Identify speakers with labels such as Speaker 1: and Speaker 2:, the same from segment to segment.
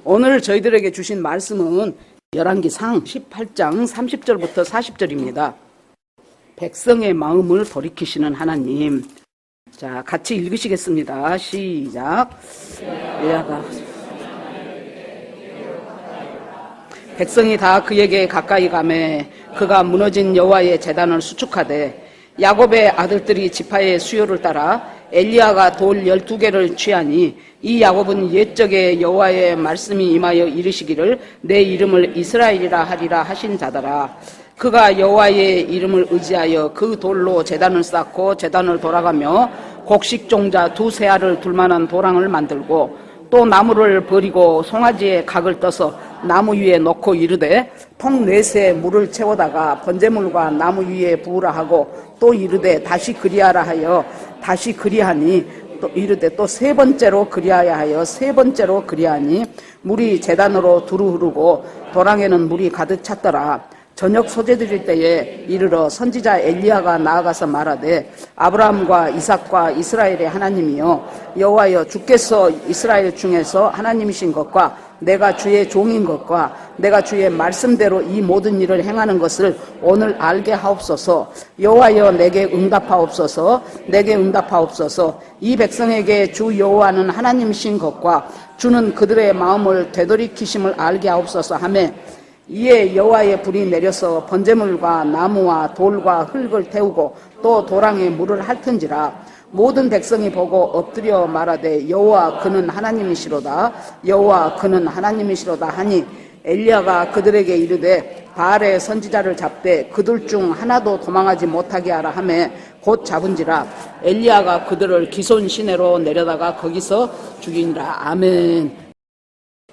Speaker 1: 오늘 저희들에게 주신 말씀은 열왕기상 18장 30절부터 40절입니다. 백성의 마음을 돌이키시는 하나님. 자, 같이 읽으시겠습니다. 시작. 백성이 다 그에게 가까이 가매 그가 무너진 여호와의 제단을 수축하되 야곱의 아들들이 지파의 수요를 따라 엘리야가 돌 12개를 취하니 이 야곱은 옛적에 여호와의 말씀이 임하여 이르시기를 내 이름을 이스라엘이라 하리라 하신 자더라. 그가 여호와의 이름을 의지하여 그 돌로 제단을 쌓고 제단을 돌아가며 곡식종자 2 알을 둘 만한 도랑을 만들고 또 나무를 버리고 송아지에 각을 떠서 나무 위에 놓고 이르되 통 4새 물을 채워다가 번제물과 나무 위에 부으라 하고 또 이르되 다시 그리하라 하여 다시 그리하니 또 이르되 또 3번째로 그리하야 하여 3번째로 그리하니 물이 제단으로 두루 흐르고 도랑에는 물이 가득 찼더라. 저녁 소재 드릴 때에 이르러 선지자 엘리야가 나아가서 말하되 아브라함과 이삭과 이스라엘의 하나님이여 여호와여 주께서 이스라엘 중에서 하나님이신 것과 내가 주의 종인 것과 내가 주의 말씀대로 이 모든 일을 행하는 것을 오늘 알게 하옵소서. 여호와여 내게 응답하옵소서. 내게 응답하옵소서. 이 백성에게 주 여호와는 하나님이신 것과 주는 그들의 마음을 되돌이키심을 알게 하옵소서 하며 이에 여호와의 불이 내려서 번제물과 나무와 돌과 흙을 태우고 또 도랑에 물을 핥은지라. 모든 백성이 보고 엎드려 말하되 여호와 그는 하나님이시로다. 여호와 그는 하나님이시로다 하니 엘리야가 그들에게 이르되 바알의 선지자를 잡되 그들 중 하나도 도망하지 못하게 하라 하매 곧 잡은지라. 엘리야가 그들을 기손 시내로 내려다가 거기서 죽이니라. 아멘.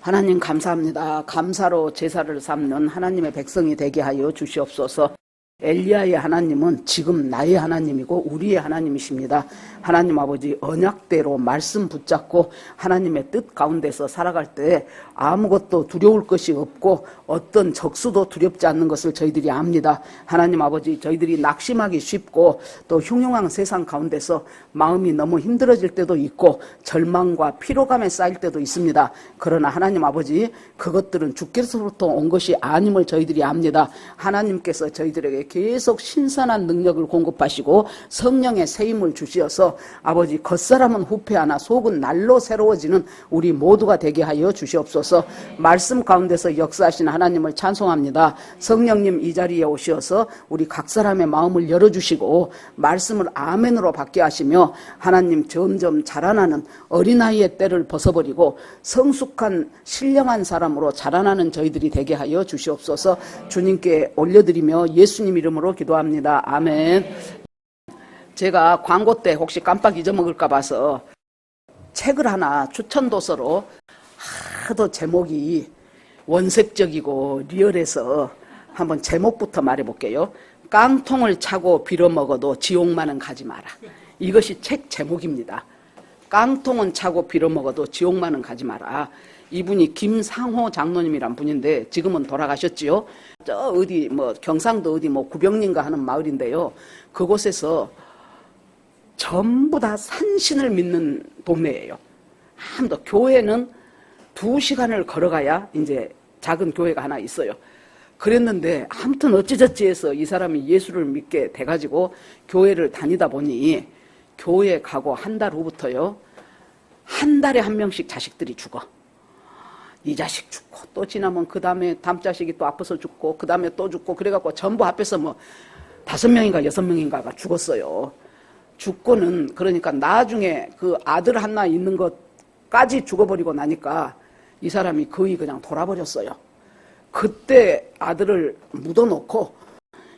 Speaker 1: 하나님 감사합니다. 감사로 제사를 삼는 하나님의 백성이 되게 하여 주시옵소서. 엘리야의 하나님은 지금 나의 하나님이고 우리의 하나님이십니다. 하나님 아버지 언약대로 말씀 붙잡고 하나님의 뜻 가운데서 살아갈 때 아무것도 두려울 것이 없고 어떤 적수도 두렵지 않는 것을 저희들이 압니다. 하나님 아버지 저희들이 낙심하기 쉽고 또 흉흉한 세상 가운데서 마음이 너무 힘들어질 때도 있고 절망과 피로감에 쌓일 때도 있습니다. 그러나 하나님 아버지 그것들은 주께서부터 온 것이 아님을 저희들이 압니다. 하나님께서 저희들에게 계속 신선한 능력을 공급하시고 성령의 세임을 주시어서 아버지 겉사람은 후패하나 속은 날로 새로워지는 우리 모두가 되게 하여 주시옵소서. 말씀 가운데서 역사하시는 하나님을 찬송합니다. 성령님 이 자리에 오시어서 우리 각 사람의 마음을 열어주시고 말씀을 아멘으로 받게 하시며 하나님 점점 자라나는 어린아이의 때를 벗어버리고 성숙한 신령한 사람으로 자라나는 저희들이 되게 하여 주시옵소서. 주님께 올려드리며 예수님 이름으로 기도합니다. 아멘. 제가 광고 때 혹시 깜빡 잊어먹을까 봐서 책을 하나 추천도서로 하도 제목이 원색적이고 리얼해서 한번 제목부터 말해볼게요. 깡통을 차고 빌어먹어도 지옥만은 가지 마라. 이것이 책 제목입니다. 깡통은 차고 빌어먹어도 지옥만은 가지 마라. 이분이 김상호 장로님이란 분인데 지금은 돌아가셨지요. 저 어디 경상도 어디 구병린가 하는 마을인데요. 그곳에서 전부 다 산신을 믿는 동네예요. 아무도 교회는 2시간을 걸어가야 이제 작은 교회가 하나 있어요. 그랬는데 아무튼 어찌저찌 해서 이 사람이 예수를 믿게 돼가지고 교회를 다니다 보니 교회 가고 한 달 후부터요. 한 달에 1명씩 자식들이 죽어. 이 자식 죽고 또 지나면 그 다음에 다음 자식이 또 아파서 죽고 그 다음에 또 죽고 그래갖고 전부 합해서 5명인가 6명인가가 죽었어요. 죽고는 그러니까 나중에 그 아들 하나 있는 것까지 죽어버리고 나니까 이 사람이 거의 그냥 돌아버렸어요. 그때 아들을 묻어놓고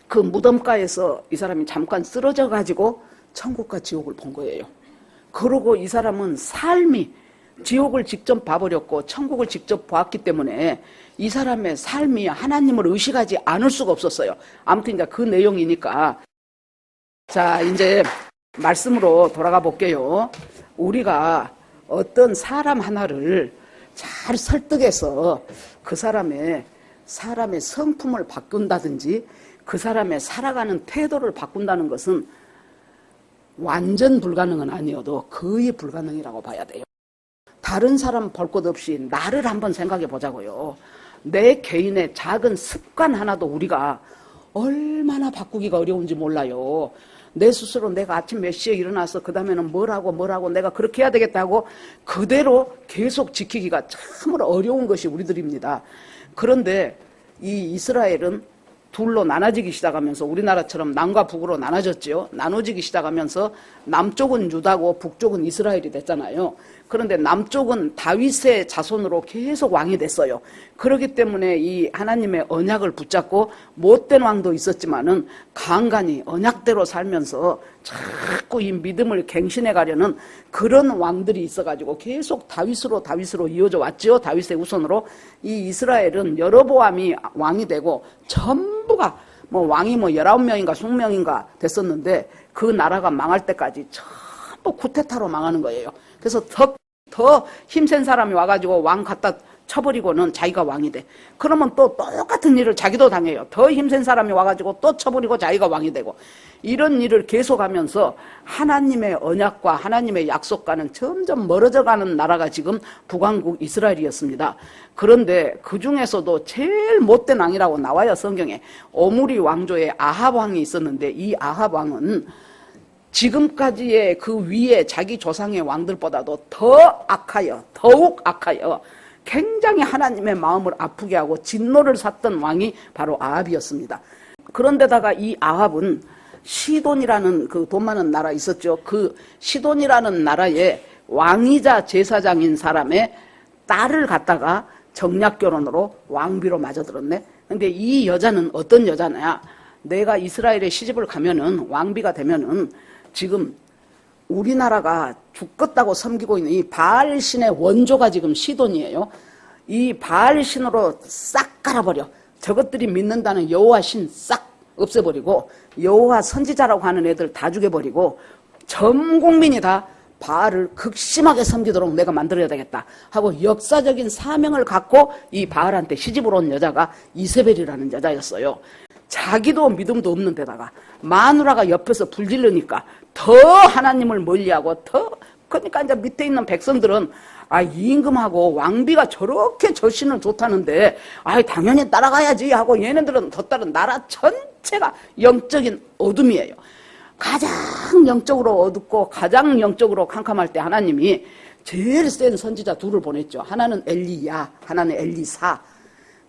Speaker 1: 그 무덤가에서 이 사람이 잠깐 쓰러져 가지고 천국과 지옥을 본 거예요. 그러고 이 사람은 삶이 지옥을 직접 봐버렸고 천국을 직접 보았기 때문에 이 사람의 삶이 하나님을 의식하지 않을 수가 없었어요. 아무튼 이제 그 내용이니까 자 이제 말씀으로 돌아가 볼게요. 우리가 어떤 사람 하나를 잘 설득해서 그 사람의 성품을 바꾼다든지 그 사람의 살아가는 태도를 바꾼다는 것은 완전 불가능은 아니어도 거의 불가능이라고 봐야 돼요. 다른 사람 볼 것 없이 나를 한번 생각해 보자고요. 내 개인의 작은 습관 하나도 우리가 얼마나 바꾸기가 어려운지 몰라요. 내 스스로 내가 아침 몇 시에 일어나서 그 다음에는 뭘 하고 내가 그렇게 해야 되겠다고 그대로 계속 지키기가 참으로 어려운 것이 우리들입니다. 그런데 이 이스라엘은 둘로 나눠지기 시작하면서 우리나라처럼 남과 북으로 나눠졌죠. 나눠지기 시작하면서 남쪽은 유다고 북쪽은 이스라엘이 됐잖아요. 그런데 남쪽은 다윗의 자손으로 계속 왕이 됐어요. 그렇기 때문에 이 하나님의 언약을 붙잡고 못된 왕도 있었지만은 간간히 언약대로 살면서 자꾸 이 믿음을 갱신해 가려는 그런 왕들이 있어가지고 계속 다윗으로 이어져 왔죠. 다윗의 후손으로. 이 이스라엘은 여로보암이 왕이 되고 전부가 왕이 19명인가 20명인가 됐었는데 그 나라가 망할 때까지 전부 쿠데타로 망하는 거예요. 그래서 더 힘센 사람이 와가지고 왕 갖다 쳐버리고는 자기가 왕이 돼. 그러면 또 똑같은 일을 자기도 당해요. 더 힘센 사람이 와가지고 또 쳐버리고 자기가 왕이 되고. 이런 일을 계속하면서 하나님의 언약과 하나님의 약속과는 점점 멀어져가는 나라가 지금 북왕국 이스라엘이었습니다. 그런데 그 중에서도 제일 못된 왕이라고 나와요, 성경에. 오므리 왕조에 아합 왕이 있었는데 이 아합 왕은 지금까지의 그 위에 자기 조상의 왕들보다도 더 악하여, 더욱 악하여 굉장히 하나님의 마음을 아프게 하고 진노를 샀던 왕이 바로 아합이었습니다. 그런데다가 이 아합은 시돈이라는 그 돈 많은 나라 있었죠. 그 시돈이라는 나라의 왕이자 제사장인 사람의 딸을 갖다가 정략결혼으로 왕비로 맞아들었네. 근데 이 여자는 어떤 여자냐? 내가 이스라엘에 시집을 가면은 왕비가 되면은 지금 우리나라가 죽겠다고 섬기고 있는 이 바알신의 원조가 지금 시돈이에요. 이 바알신으로 싹 깔아버려. 저것들이 믿는다는 여호와 신 싹 없애버리고 여호와 선지자라고 하는 애들 다 죽여버리고 전 국민이 다 바알을 극심하게 섬기도록 내가 만들어야 되겠다 하고 역사적인 사명을 갖고 이 바알한테 시집을 온 여자가 이세벨이라는 여자였어요. 자기도 믿음도 없는 데다가 마누라가 옆에서 불질르니까 더 하나님을 멀리하고 그러니까 이제 밑에 있는 백성들은 임금하고 왕비가 저렇게 저 신을 좋다는데 당연히 따라가야지 하고 얘네들은 더 다른 나라 전체가 영적인 어둠이에요. 가장 영적으로 어둡고 가장 영적으로 캄캄할 때 하나님이 제일 센 선지자 둘을 보냈죠. 하나는 엘리야, 하나는 엘리사.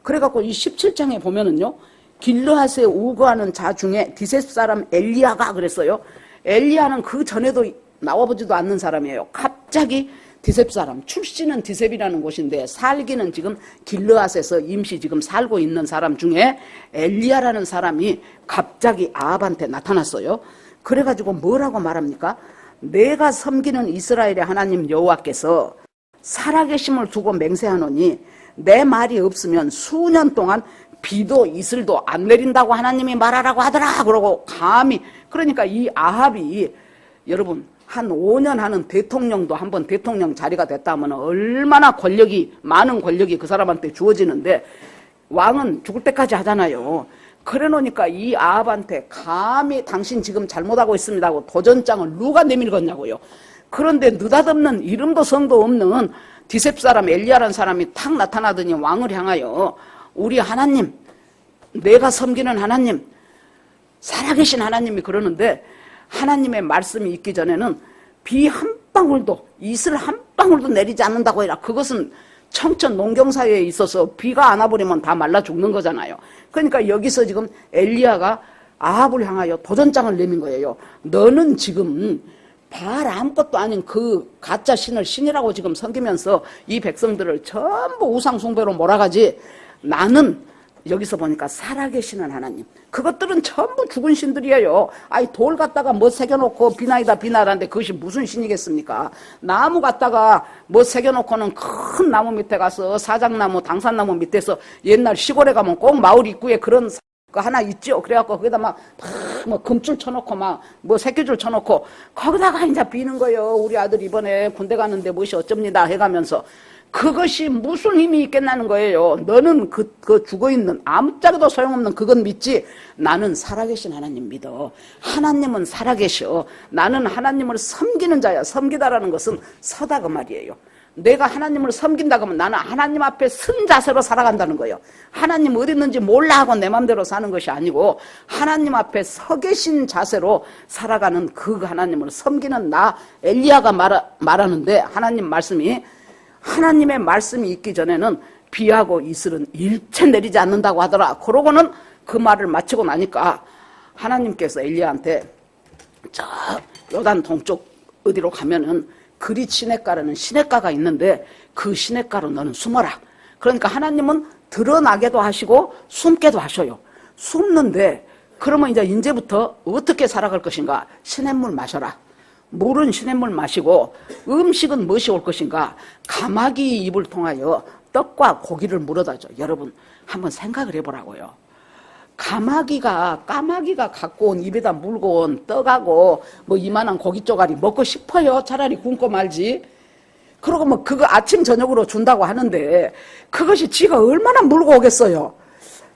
Speaker 1: 그래갖고 이 17장에 보면은요, 길르앗에 우거하는 자 중에 디셉 사람 엘리야가 그랬어요. 엘리야는 그 전에도 나와보지도 않는 사람이에요. 갑자기 디셉 사람, 출신은 디셉이라는 곳인데 살기는 지금 길르앗에서 임시 지금 살고 있는 사람 중에 엘리야라는 사람이 갑자기 아합한테 나타났어요. 그래가지고 뭐라고 말합니까? 내가 섬기는 이스라엘의 하나님 여호와께서 살아계심을 두고 맹세하노니 내 말이 없으면 수년 동안 비도 이슬도 안 내린다고 하나님이 말하라고 하더라. 그러고 감히 그러니까 이 아합이 여러분 한 5년 하는 대통령도 한번 대통령 자리가 됐다 하면 얼마나 많은 권력이 그 사람한테 주어지는데 왕은 죽을 때까지 하잖아요. 그래 놓으니까 이 아합한테 감히 당신 지금 잘못하고 있습니다 하고 도전장을 누가 내밀겠냐고요. 그런데 느닷없는 이름도 성도 없는 디셉 사람 엘리야라는 사람이 탁 나타나더니 왕을 향하여 우리 하나님, 내가 섬기는 하나님, 살아계신 하나님이 그러는데 하나님의 말씀이 있기 전에는 비 한 방울도 이슬 한 방울도 내리지 않는다고 해라. 그것은 청천 농경사회에 있어서 비가 안 와버리면 다 말라 죽는 거잖아요. 그러니까 여기서 지금 엘리야가 아합을 향하여 도전장을 내민 거예요. 너는 지금 바알 아무것도 아닌 그 가짜 신을 신이라고 지금 섬기면서 이 백성들을 전부 우상 숭배로 몰아가지. 나는 여기서 보니까 살아계시는 하나님. 그것들은 전부 죽은 신들이에요. 돌 갖다가 뭐 새겨놓고 비나이다 비나다는데 그것이 무슨 신이겠습니까? 나무 갖다가 뭐 새겨놓고는 큰 나무 밑에 가서 사장나무, 당산나무 밑에서 옛날 시골에 가면 꼭 마을 입구에 그런 거 하나 있죠. 그래갖고 거기다 뭐 금줄 쳐놓고 뭐 새끼줄 쳐놓고 거기다가 이제 비는 거예요. 우리 아들 이번에 군대 가는데 무엇이 어쩝니다 해가면서. 그것이 무슨 힘이 있겠나는 거예요. 너는 그 죽어있는 아무짝에도 소용없는 그건 믿지. 나는 살아계신 하나님 믿어. 하나님은 살아계셔. 나는 하나님을 섬기는 자야. 섬기다라는 것은 서다 그 말이에요. 내가 하나님을 섬긴다 그러면 나는 하나님 앞에 선 자세로 살아간다는 거예요. 하나님 어디 있는지 몰라 하고 내 맘대로 사는 것이 아니고 하나님 앞에 서 계신 자세로 살아가는 그 하나님을 섬기는 나 엘리야가 말하는데 하나님 말씀이 하나님의 말씀이 있기 전에는 비하고 이슬은 일체 내리지 않는다고 하더라. 그러고는 그 말을 마치고 나니까 하나님께서 엘리야한테 저 요단 동쪽 어디로 가면은 그리 시냇가라는 시냇가가 있는데 그 시냇가로 너는 숨어라. 그러니까 하나님은 드러나게도 하시고 숨게도 하셔요. 숨는데 그러면 이제부터 어떻게 살아갈 것인가? 시냇물 마셔라. 물은 시냇물 마시고 음식은 무엇이 올 것인가? 가마귀 입을 통하여 떡과 고기를 물어다 줘. 여러분 한번 생각을 해보라고요. 까마귀가 갖고 온 입에다 물고 온 떡하고 뭐 이만한 고기 쪼가리 먹고 싶어요? 차라리 굶고 말지. 그러고 뭐 그거 아침 저녁으로 준다고 하는데 그것이 지가 얼마나 물고 오겠어요.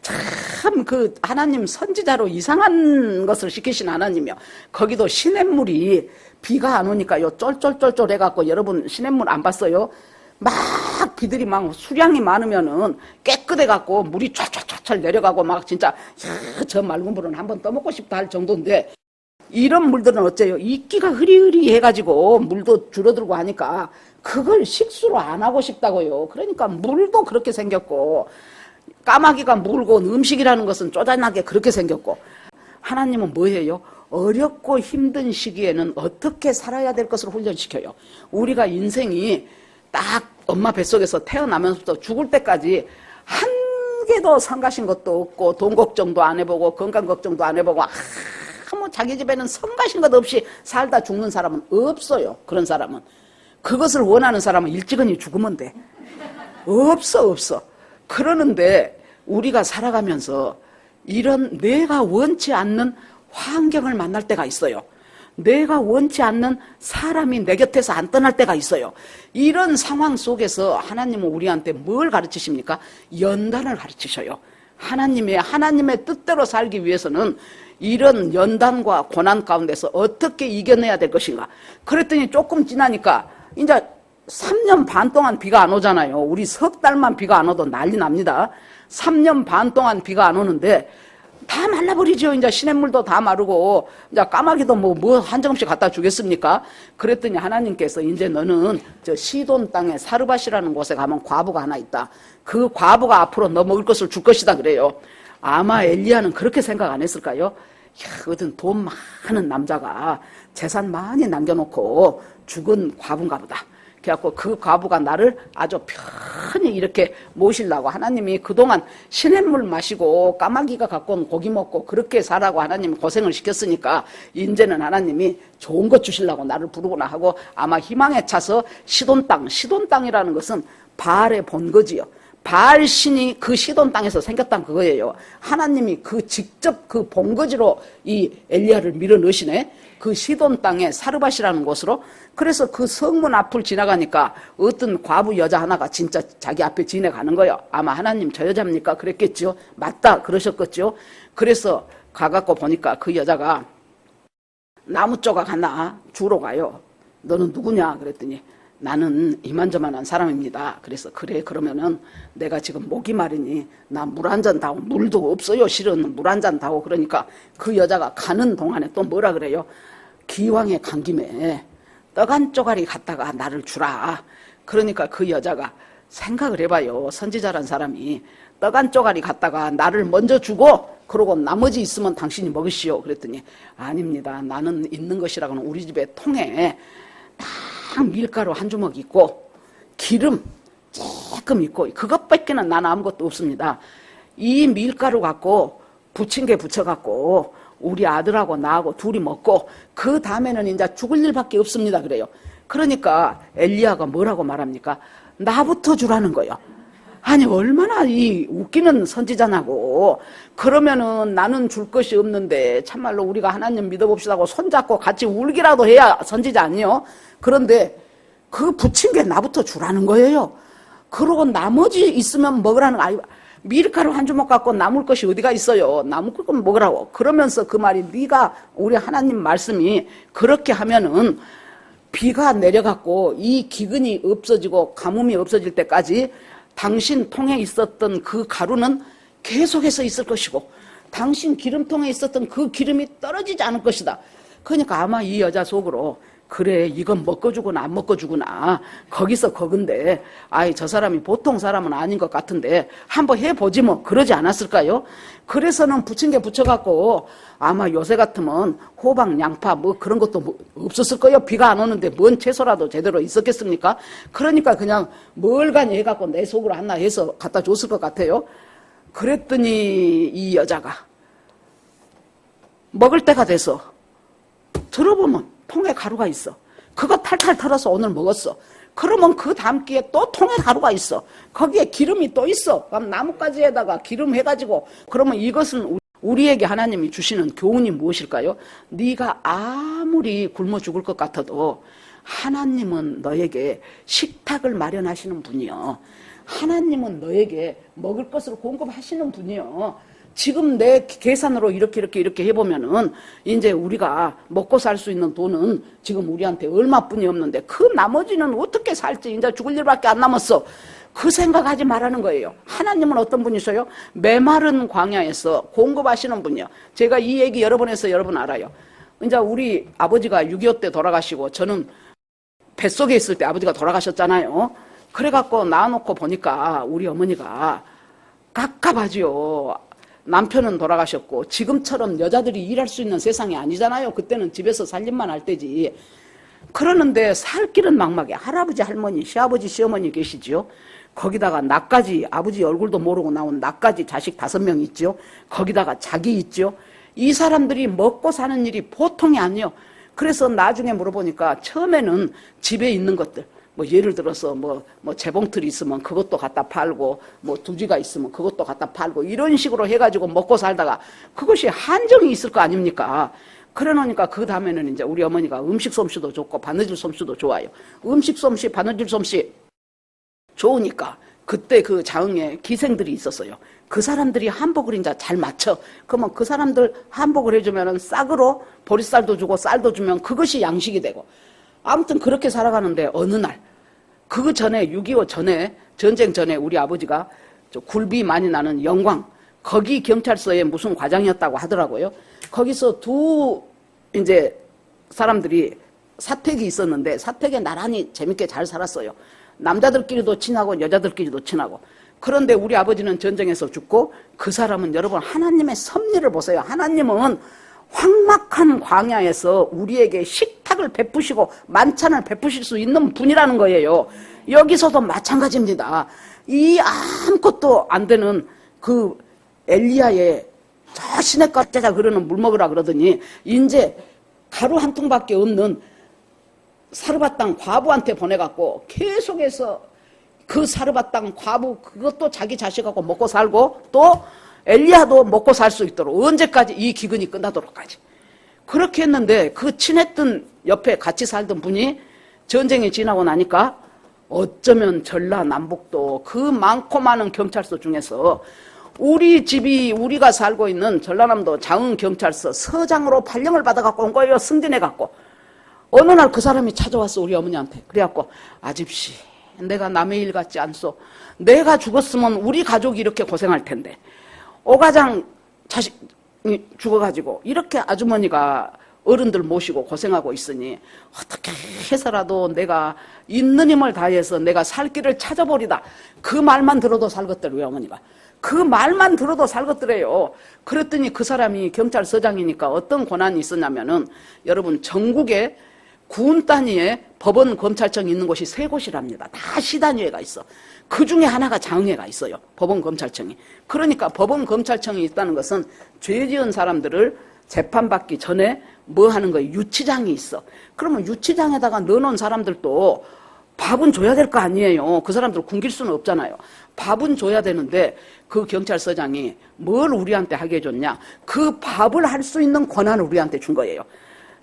Speaker 1: 참 그 하나님 선지자로 이상한 것을 시키신 하나님이요. 거기도 시냇물이 비가 안 오니까요 쫄쫄쫄쫄 해갖고 여러분 시냇물 안 봤어요? 막 비들이 막 수량이 많으면은 깨끗해갖고 물이 촤촤촤 내려가고 막 진짜 저 맑은 물은 한번 떠먹고 싶다 할 정도인데 이런 물들은 어째요? 이끼가 흐리흐리 해가지고 물도 줄어들고 하니까 그걸 식수로 안 하고 싶다고요. 그러니까 물도 그렇게 생겼고 까마귀가 물고 온 음식이라는 것은 쪼잔하게 그렇게 생겼고 하나님은 뭐예요? 어렵고 힘든 시기에는 어떻게 살아야 될 것을 훈련시켜요. 우리가 인생이 딱 엄마 뱃속에서 태어나면서부터 죽을 때까지 한 개도 성가신 것도 없고 돈 걱정도 안 해보고 건강 걱정도 안 해보고 아무 자기 집에는 성가신 것 없이 살다 죽는 사람은 없어요. 그런 사람은. 그것을 원하는 사람은 일찍은이 죽으면 돼. 없어. 그러는데 우리가 살아가면서 이런 내가 원치 않는 환경을 만날 때가 있어요. 내가 원치 않는 사람이 내 곁에서 안 떠날 때가 있어요. 이런 상황 속에서 하나님은 우리한테 뭘 가르치십니까? 연단을 가르치셔요. 하나님의 뜻대로 살기 위해서는 이런 연단과 고난 가운데서 어떻게 이겨내야 될 것인가. 그랬더니 조금 지나니까 이제 3년 반 동안 비가 안 오잖아요. 우리 석 달만 비가 안 오도 난리 납니다. 3년 반 동안 비가 안 오는데 다 말라버리죠. 이제 시냇물도 다 마르고, 이제 까마귀도 뭐 한정없이 갖다 주겠습니까? 그랬더니 하나님께서 이제 너는 저 시돈 땅에 사르밧이라는 곳에 가면 과부가 하나 있다. 그 과부가 앞으로 너 먹을 것을 줄 것이다 그래요. 아마 엘리야는 그렇게 생각 안 했을까요? 어떤 돈 많은 남자가 재산 많이 남겨놓고 죽은 과부인가 보다. 그래갖고 그 과부가 나를 아주 편히 이렇게 모시려고 하나님이 그동안 시냇물 마시고 까마귀가 갖고 온 고기 먹고 그렇게 살라고 하나님이 고생을 시켰으니까 이제는 하나님이 좋은 것 주시려고 나를 부르구나 하고 아마 희망에 차서 시돈 땅이라는 것은 바알의 본거지요. 바알 신이 그 시돈 땅에서 생겼다는 그거예요. 하나님이 직접 그 본거지로 이 엘리야를 밀어 넣으시네. 그 시돈 땅에 사르밧이라는 곳으로. 그래서 그 성문 앞을 지나가니까 어떤 과부 여자 하나가 진짜 자기 앞에 지나가는 거예요. 아마 하나님 저 여자입니까? 그랬겠죠. 맞다 그러셨겠죠. 그래서 가갖고 보니까 그 여자가 나무 조각 하나 주러 가요. 너는 누구냐 그랬더니 나는 이만저만한 사람입니다. 그래서 그래 그러면은 내가 지금 목이 마르니 나 물 한 잔 다오. 물도 없어요. 실은 물 한 잔 다오. 그러니까 그 여자가 가는 동안에 또 뭐라 그래요? 기왕에 간 김에 떡 한 쪼가리 갖다가 나를 주라. 그러니까 그 여자가 생각을 해봐요. 선지자란 사람이 떡 한 쪼가리 갖다가 나를 먼저 주고 그러고 나머지 있으면 당신이 먹으시오. 그랬더니 아닙니다. 나는 있는 것이라고는 우리 집에 통에 딱 밀가루 한 주먹 있고 기름 조금 있고 그것밖에는 나는 아무것도 없습니다. 이 밀가루 갖고 부친 게 부쳐갖고 우리 아들하고 나하고 둘이 먹고 그 다음에는 이제 죽을 일밖에 없습니다. 그래요. 그러니까 엘리야가 뭐라고 말합니까? 나부터 주라는 거예요. 아니 얼마나 이 웃기는 선지자냐고. 그러면은 나는 줄 것이 없는데 참말로 우리가 하나님 믿어봅시다고 손잡고 같이 울기라도 해야 선지자 아니요. 그런데 그 붙인 게 나부터 주라는 거예요. 그러고 나머지 있으면 먹으라는 아이. 밀가루 한 주먹 갖고 남을 것이 어디가 있어요. 남을 것 먹으라고. 그러면서 그 말이 네가 우리 하나님 말씀이 그렇게 하면은 비가 내려갖고 이 기근이 없어지고 가뭄이 없어질 때까지 당신 통에 있었던 그 가루는 계속해서 있을 것이고 당신 기름통에 있었던 그 기름이 떨어지지 않을 것이다. 그러니까 아마 이 여자 속으로 그래 이건 먹어주구나 안 먹어주구나 거기서 거근데 아이 저 사람이 보통 사람은 아닌 것 같은데 한번 해보지 뭐 그러지 않았을까요? 그래서는 부침개 부쳐갖고 아마 요새 같으면 호박 양파 뭐 그런 것도 뭐 없었을 거예요. 비가 안 오는데 뭔 채소라도 제대로 있었겠습니까? 그러니까 그냥 멀가니 해갖고 내 속으로 하나 해서 갖다 줬을 것 같아요. 그랬더니 이 여자가 먹을 때가 돼서 들어보면 통에 가루가 있어. 그거 탈탈 털어서 오늘 먹었어. 그러면 그 다음 끼에 또 통에 가루가 있어. 거기에 기름이 또 있어. 그럼 나뭇가지에다가 기름 해가지고 그러면 이것은 우리에게 하나님이 주시는 교훈이 무엇일까요? 네가 아무리 굶어 죽을 것 같아도 하나님은 너에게 식탁을 마련하시는 분이요. 하나님은 너에게 먹을 것을 공급하시는 분이요. 지금 내 계산으로 이렇게 해보면은 이제 우리가 먹고 살 수 있는 돈은 지금 우리한테 얼마뿐이 없는데 그 나머지는 어떻게 살지 이제 죽을 일밖에 안 남았어. 그 생각하지 말라는 거예요. 하나님은 어떤 분이셔요? 메마른 광야에서 공급하시는 분이요. 제가 이 얘기 여러 번 해서 여러분 알아요. 이제 우리 아버지가 6.25 때 돌아가시고 저는 뱃속에 있을 때 아버지가 돌아가셨잖아요. 그래갖고 낳아놓고 보니까 우리 어머니가 깝깝하지요. 남편은 돌아가셨고 지금처럼 여자들이 일할 수 있는 세상이 아니잖아요. 그때는 집에서 살림만 할 때지. 그러는데 살 길은 막막해. 할아버지 할머니 시아버지 시어머니 계시지요. 거기다가 나까지 아버지 얼굴도 모르고 나온 나까지 자식 5명 있죠. 거기다가 자기 있죠. 이 사람들이 먹고 사는 일이 보통이 아니에요. 그래서 나중에 물어보니까 처음에는 집에 있는 것들 뭐 예를 들어서 뭐 재봉틀이 있으면 그것도 갖다 팔고 뭐 두지가 있으면 그것도 갖다 팔고 이런 식으로 해가지고 먹고 살다가 그것이 한정이 있을 거 아닙니까? 그러니까 그 다음에는 이제 우리 어머니가 음식 솜씨도 좋고 바느질 솜씨도 좋아요. 음식 솜씨, 바느질 솜씨 좋으니까 그때 그 자흥에 기생들이 있었어요. 그 사람들이 한복을 이제 잘 맞춰. 그러면 그 사람들 한복을 해주면은 싹으로 보리쌀도 주고 쌀도 주면 그것이 양식이 되고. 아무튼 그렇게 살아가는데 어느 날 그 전에 6.25 전에 전쟁 전에 우리 아버지가 저 굴비 많이 나는 영광 거기 경찰서에 무슨 과장이었다고 하더라고요. 거기서 두 이제 사람들이 사택이 있었는데 사택에 나란히 재밌게 잘 살았어요. 남자들끼리도 친하고 여자들끼리도 친하고. 그런데 우리 아버지는 전쟁에서 죽고 그 사람은 여러분 하나님의 섭리를 보세요. 하나님은 황막한 광야에서 우리에게 식탁을 베푸시고 만찬을 베푸실 수 있는 분이라는 거예요. 여기서도 마찬가지입니다. 이 아무것도 안 되는 그 엘리야의 저 시냇가 짜자 그러는 물 먹으라 그러더니 이제 가루 한 통밖에 없는 사르밧 땅 과부한테 보내갖고 계속해서 그 사르밧 땅 과부 그것도 자기 자식하고 먹고 살고 또 엘리야도 먹고 살 수 있도록 언제까지 이 기근이 끝나도록까지 그렇게 했는데 그 친했던 옆에 같이 살던 분이 전쟁이 지나고 나니까 어쩌면 전라남북도 그 많고 많은 경찰서 중에서 우리 집이 우리가 살고 있는 전라남도 자흥경찰서 서장으로 발령을 받아갖고 온 거예요. 승진해갖고 어느 날 그 사람이 찾아왔어 우리 어머니한테. 그래갖고 아집씨 내가 남의 일 같지 않소. 내가 죽었으면 우리 가족이 이렇게 고생할 텐데 오가장 자식이 죽어가지고 이렇게 아주머니가 어른들 모시고 고생하고 있으니 어떻게 해서라도 내가 있는 힘을 다해서 내가 살 길을 찾아보리다. 그 말만 들어도 살것들 어머니가. 그 말만 들어도 살것들이에요. 그랬더니 그 사람이 경찰서장이니까 어떤 권한이 있었냐면은 여러분 전국에 군 단위의 법원 검찰청이 있는 곳이 3곳이랍니다. 다 시 단위회가 있어. 그 중에 하나가 자흥회가 있어요. 법원 검찰청이. 그러니까 법원 검찰청이 있다는 것은 죄 지은 사람들을 재판받기 전에 뭐 하는 거예요? 유치장이 있어. 그러면 유치장에다가 넣어놓은 사람들도 밥은 줘야 될 거 아니에요. 그 사람들 굶길 수는 없잖아요. 밥은 줘야 되는데 그 경찰서장이 뭘 우리한테 하게 해줬냐? 그 밥을 할 수 있는 권한을 우리한테 준 거예요.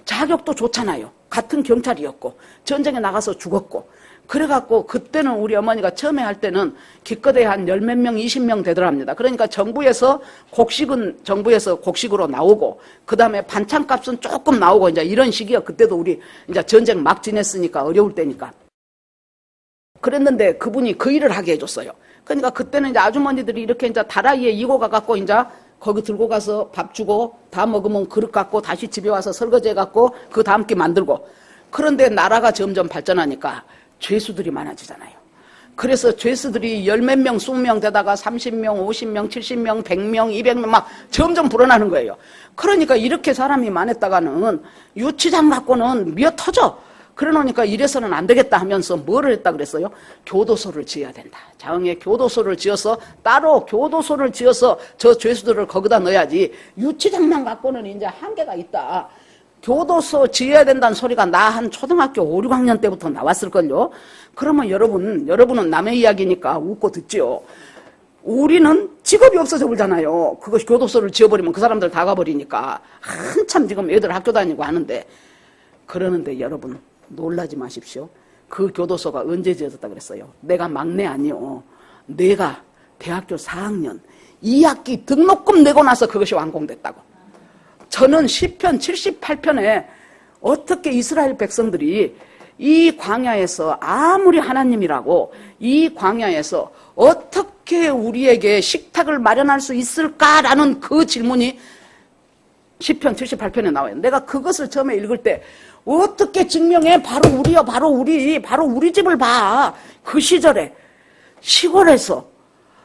Speaker 1: 자격도 좋잖아요. 같은 경찰이었고 전쟁에 나가서 죽었고 그래갖고 그때는 우리 어머니가 처음에 할 때는 기껏해야 한 10몇 명, 20명 되더랍니다. 그러니까 정부에서 곡식으로 나오고, 그 다음에 반찬값은 조금 나오고, 이제 이런 식이야. 그때도 우리 이제 전쟁 막 지냈으니까 어려울 때니까. 그랬는데 그분이 그 일을 하게 해줬어요. 그러니까 그때는 이제 아주머니들이 이렇게 이제 다라이에 이고 가갖고 이제 거기 들고 가서 밥 주고 다 먹으면 그릇 갖고 다시 집에 와서 설거지 해갖고 그 다음 끼 만들고. 그런데 나라가 점점 발전하니까 죄수들이 많아지잖아요. 그래서 죄수들이 10몇 명, 20명 되다가 30명, 50명, 70명, 100명, 200명 막 점점 불어나는 거예요. 그러니까 이렇게 사람이 많았다가는 유치장 갖고는 미어 터져. 그러니까 이래서는 안 되겠다 하면서 뭐를 했다 그랬어요? 교도소를 지어야 된다. 자흥에 교도소를 지어서 따로 교도소를 지어서 저 죄수들을 거기다 넣어야지 유치장만 갖고는 이제 한계가 있다. 교도소 지어야 된다는 소리가 나 한 초등학교 5, 6학년 때부터 나왔을걸요. 그러면 여러분은 남의 이야기니까 웃고 듣지요. 우리는 직업이 없어져 버리잖아요. 그것이 교도소를 지어버리면 그 사람들 다 가버리니까. 한참 지금 애들 학교 다니고 하는데. 그러는데 여러분 놀라지 마십시오. 그 교도소가 언제 지어졌다 그랬어요? 내가 막내 아니요. 내가 대학교 4학년 2학기 등록금 내고 나서 그것이 완공됐다고. 저는 시편 78편에 어떻게 이스라엘 백성들이 이 광야에서 아무리 하나님이라고 이 광야에서 어떻게 우리에게 식탁을 마련할 수 있을까라는 그 질문이 시편 78편에 나와요. 내가 그것을 처음에 읽을 때 어떻게 증명해? 바로 우리요. 바로 우리 집을 봐. 그 시절에 시골에서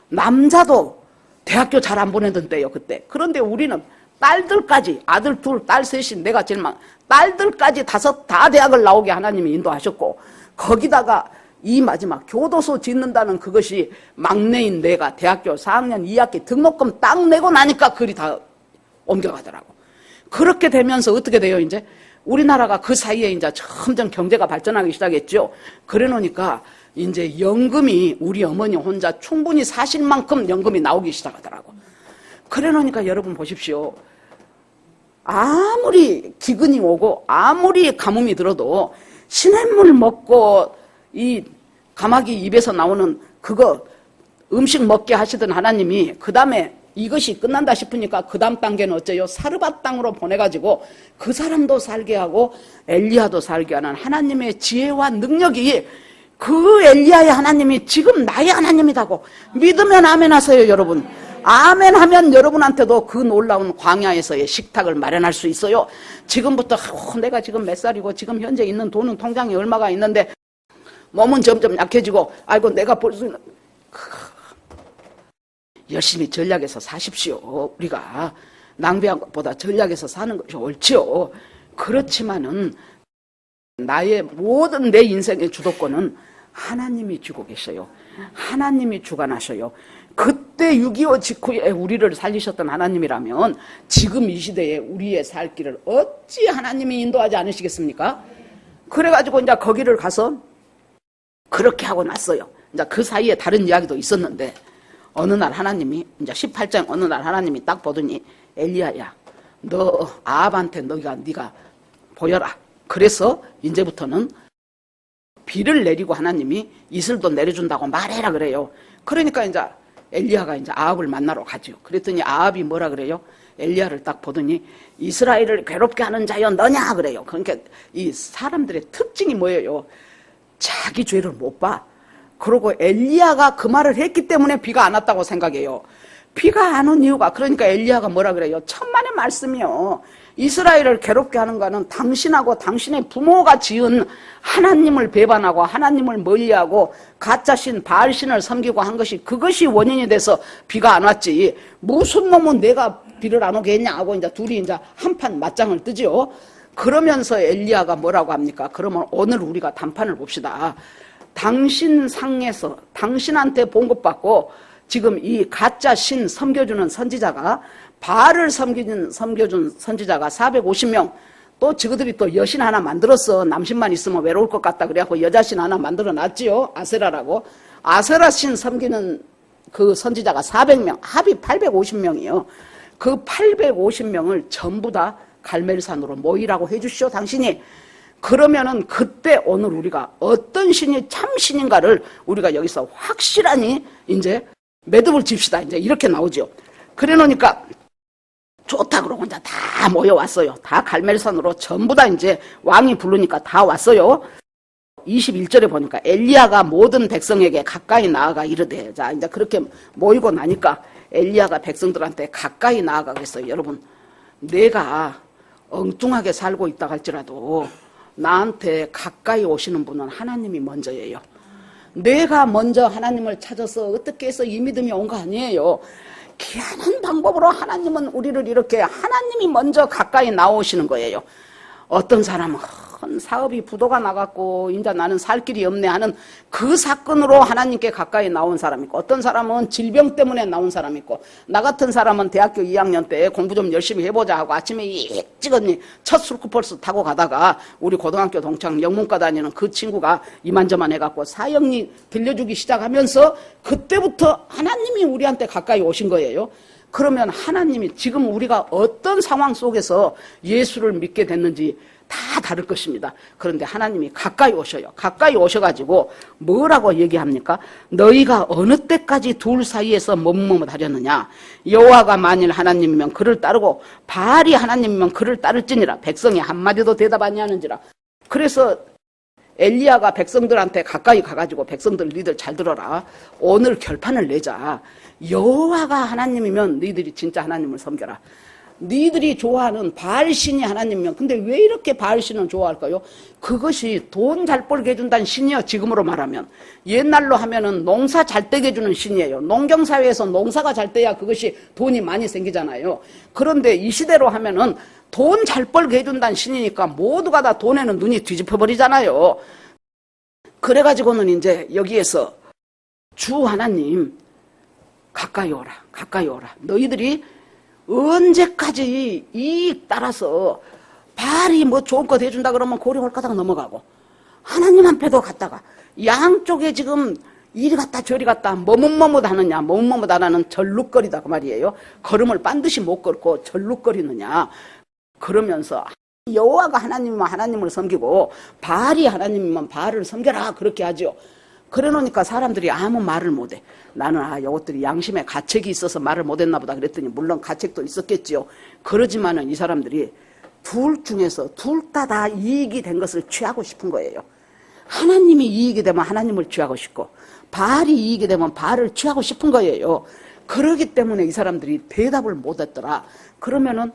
Speaker 1: 남자도 대학교 잘 안 보내던 때요. 그때. 그런데 우리는 딸들까지 아들 둘, 딸 셋인 내가 제일 딸들까지 다 대학을 나오게 하나님이 인도하셨고 거기다가 이 마지막 교도소 짓는다는 그것이 막내인 내가 대학교 4학년 2학기 등록금 딱 내고 나니까 그리 다 옮겨가더라고. 그렇게 되면서 어떻게 돼요 이제? 우리나라가 그 사이에 이제 점점 경제가 발전하기 시작했죠. 그래 놓으니까 이제 연금이 우리 어머니 혼자 충분히 사실 만큼 연금이 나오기 시작하더라고. 그래 놓으니까 여러분 보십시오. 아무리 기근이 오고 아무리 가뭄이 들어도 시냇물 먹고 이 가마귀 입에서 나오는 그거 음식 먹게 하시던 하나님이 그 다음에 이것이 끝난다 싶으니까 그 다음 단계는 어째요? 사르밧 땅으로 보내가지고 그 사람도 살게 하고 엘리야도 살게 하는 하나님의 지혜와 능력이 그 엘리야의 하나님이 지금 나의 하나님이라고 믿으면 아멘 하세요 여러분. 아멘 하면 여러분한테도 그 놀라운 광야에서의 식탁을 마련할 수 있어요. 지금부터 내가 지금 몇 살이고 지금 현재 있는 돈은 통장에 얼마가 있는데 몸은 점점 약해지고 아이고 내가 볼 수 있는 열심히 전략해서 사십시오. 우리가 낭비한 것보다 전략해서 사는 것이 옳지요. 그렇지만은 나의 모든 내 인생의 주도권은 하나님이 쥐고 계셔요. 하나님이 주관하셔요. 그때 6.25 직후에 우리를 살리셨던 하나님이라면 지금 이 시대에 우리의 살 길을 어찌 하나님이 인도하지 않으시겠습니까? 그래가지고 이제 거기를 가서 그렇게 하고 났어요. 이제 그 사이에 다른 이야기도 있었는데 어느 날 하나님이 이제 18장 어느 날 하나님이 딱 보더니 엘리야야 너 아합한테 네가 보여라. 그래서 이제부터는 비를 내리고 하나님이 이슬도 내려준다고 말해라 그래요. 그러니까 이제 엘리야가 이제 아합을 만나러 가죠. 그랬더니 아합이 뭐라 그래요? 엘리야를 딱 보더니 이스라엘을 괴롭게 하는 자여 너냐 그래요. 그러니까 이 사람들의 특징이 뭐예요? 자기 죄를 못 봐. 그리고 엘리야가 그 말을 했기 때문에 비가 안 왔다고 생각해요. 비가 안 온 이유가 그러니까 엘리야가 뭐라 그래요? 천만의 말씀이요. 이스라엘을 괴롭게 하는 거는 당신하고 당신의 부모가 지은 하나님을 배반하고 하나님을 멀리하고 가짜신 바알신을 섬기고 한 것이 그것이 원인이 돼서 비가 안 왔지. 무슨 놈은 내가 비를 안 오게 했냐 하고 이제 둘이 이제 한판 맞짱을 뜨지요. 그러면서 엘리야가 뭐라고 합니까? 그러면 오늘 우리가 단판을 봅시다. 당신 상에서 당신한테 봉급받고 지금 이 가짜 신 섬겨주는 선지자가 바알을 섬겨준 선지자가 450명 또 저들이 또 여신 하나 만들었어. 남신만 있으면 외로울 것 같다 그래갖고 여자신 하나 만들어 놨지요. 아세라라고. 아세라 신 섬기는 그 선지자가 400명 합이 850명이요. 그 850명을 전부 다 갈멜산으로 모이라고 해주시오 당신이. 그러면은 그때 오늘 우리가 어떤 신이 참 신인가를 우리가 여기서 확실하니 이제 매듭을 집시다. 이제 이렇게 나오죠. 그래 놓으니까 좋다 그러고 이제 다 모여왔어요. 다 갈멜산으로 전부 다 이제 왕이 부르니까 다 왔어요. 21절에 보니까 엘리야가 모든 백성에게 가까이 나아가 이르되, 자 이제 그렇게 모이고 나니까 엘리야가 백성들한테 가까이 나아가 그랬어요. 여러분, 내가 엉뚱하게 살고 있다 할지라도 나한테 가까이 오시는 분은 하나님이 먼저예요. 내가 먼저 하나님을 찾아서 어떻게 해서 이 믿음이 온 거 아니에요. 희한한 방법으로 하나님은 우리를 이렇게 하나님이 먼저 가까이 나오시는 거예요. 어떤 사람은 사업이 부도가 나갔고 이제 나는 살 길이 없네 하는 그 사건으로 하나님께 가까이 나온 사람이 있고, 어떤 사람은 질병 때문에 나온 사람이 있고, 나 같은 사람은 대학교 2학년 때 공부 좀 열심히 해보자 하고 아침에 일찍 첫 술크버스 타고 가다가 우리 고등학교 동창 영문과 다니는 그 친구가 이만저만 해갖고 사형리 들려주기 시작하면서 그때부터 하나님이 우리한테 가까이 오신 거예요. 그러면 하나님이 지금 우리가 어떤 상황 속에서 예수를 믿게 됐는지 다 다를 것입니다. 그런데 하나님이 가까이 오셔요. 가까이 오셔가지고 뭐라고 얘기합니까? 너희가 어느 때까지 둘 사이에서 머뭇머뭇하려느냐. 여호와가 만일 하나님이면 그를 따르고 바알이 하나님이면 그를 따를지니라. 백성이 한마디도 대답 아니하는지라. 그래서 엘리야가 백성들한테 가까이 가가지고 백성들 너희들 잘 들어라. 오늘 결판을 내자. 여호와가 하나님이면 너희들이 진짜 하나님을 섬겨라. 너희들이 좋아하는 바알신이 하나님이면, 근데 왜 이렇게 바알신은 좋아할까요? 그것이 돈 잘 벌게 해준다는 신이요. 지금으로 말하면 옛날로 하면은 농사 잘 되게 해주는 신이에요. 농경사회에서 농사가 잘 돼야 그것이 돈이 많이 생기잖아요. 그런데 이 시대로 하면은 돈 잘 벌게 해준다는 신이니까 모두가 다 돈에는 눈이 뒤집혀 버리잖아요. 그래가지고는 이제 여기에서 주 하나님 가까이 오라, 가까이 오라. 너희들이 언제까지 이익 따라서 바알이 뭐 좋은 것 해준다 그러면 고리 홀가닥 넘어가고, 하나님 앞에도 갔다가 양쪽에 지금 이리 갔다 저리 갔다 머뭇머뭇하느냐. 머뭇머뭇하다는 절룩거리다 그 말이에요. 걸음을 반드시 못 걷고 절룩거리느냐. 그러면서 여호와가 하나님이면 하나님을 섬기고 바알이 하나님이면 바알을 섬겨라 그렇게 하죠. 그래 놓으니까 사람들이 아무 말을 못해. 나는 이것들이 양심에 가책이 있어서 말을 못했나 보다 그랬더니 물론 가책도 있었겠지요. 그러지만은 이 사람들이 둘 중에서 둘 다 이익이 된 것을 취하고 싶은 거예요. 하나님이 이익이 되면 하나님을 취하고 싶고 바알이 이익이 되면 바알을 취하고 싶은 거예요. 그러기 때문에 이 사람들이 대답을 못했더라. 그러면은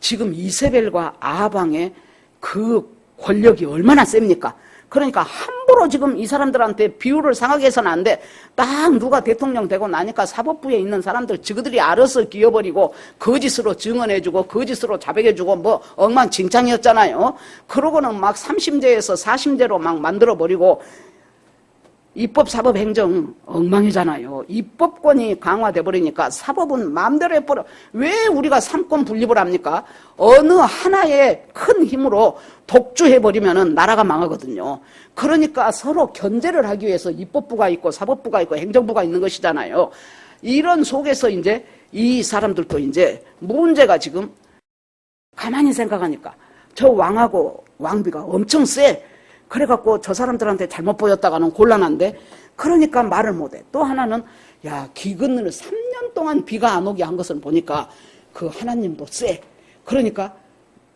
Speaker 1: 지금 이세벨과 아합왕의 그 권력이 얼마나 셉니까? 그러니까 함부로 지금 이 사람들한테 비율을 상하게 해서는 안 돼. 딱 누가 대통령 되고 나니까 사법부에 있는 사람들 저들이 알아서 끼어버리고 거짓으로 증언해주고 거짓으로 자백해주고 뭐 엉망진창이었잖아요. 그러고는 막 3심제에서 4심제로 막 만들어버리고 입법, 사법, 행정 엉망이잖아요. 입법권이 강화돼 버리니까 사법은 마음대로 해버려. 왜 우리가 삼권 분립을 합니까? 어느 하나의 큰 힘으로 독주해버리면 나라가 망하거든요. 그러니까 서로 견제를 하기 위해서 입법부가 있고 사법부가 있고 행정부가 있는 것이잖아요. 이런 속에서 이제 이 사람들도 이제 문제가 지금 가만히 생각하니까 저 왕하고 왕비가 엄청 세. 그래갖고 저 사람들한테 잘못 보였다가는 곤란한데, 그러니까 말을 못해. 또 하나는 기근을 3년 동안 비가 안 오게 한 것을 보니까 그 하나님도 쎄. 그러니까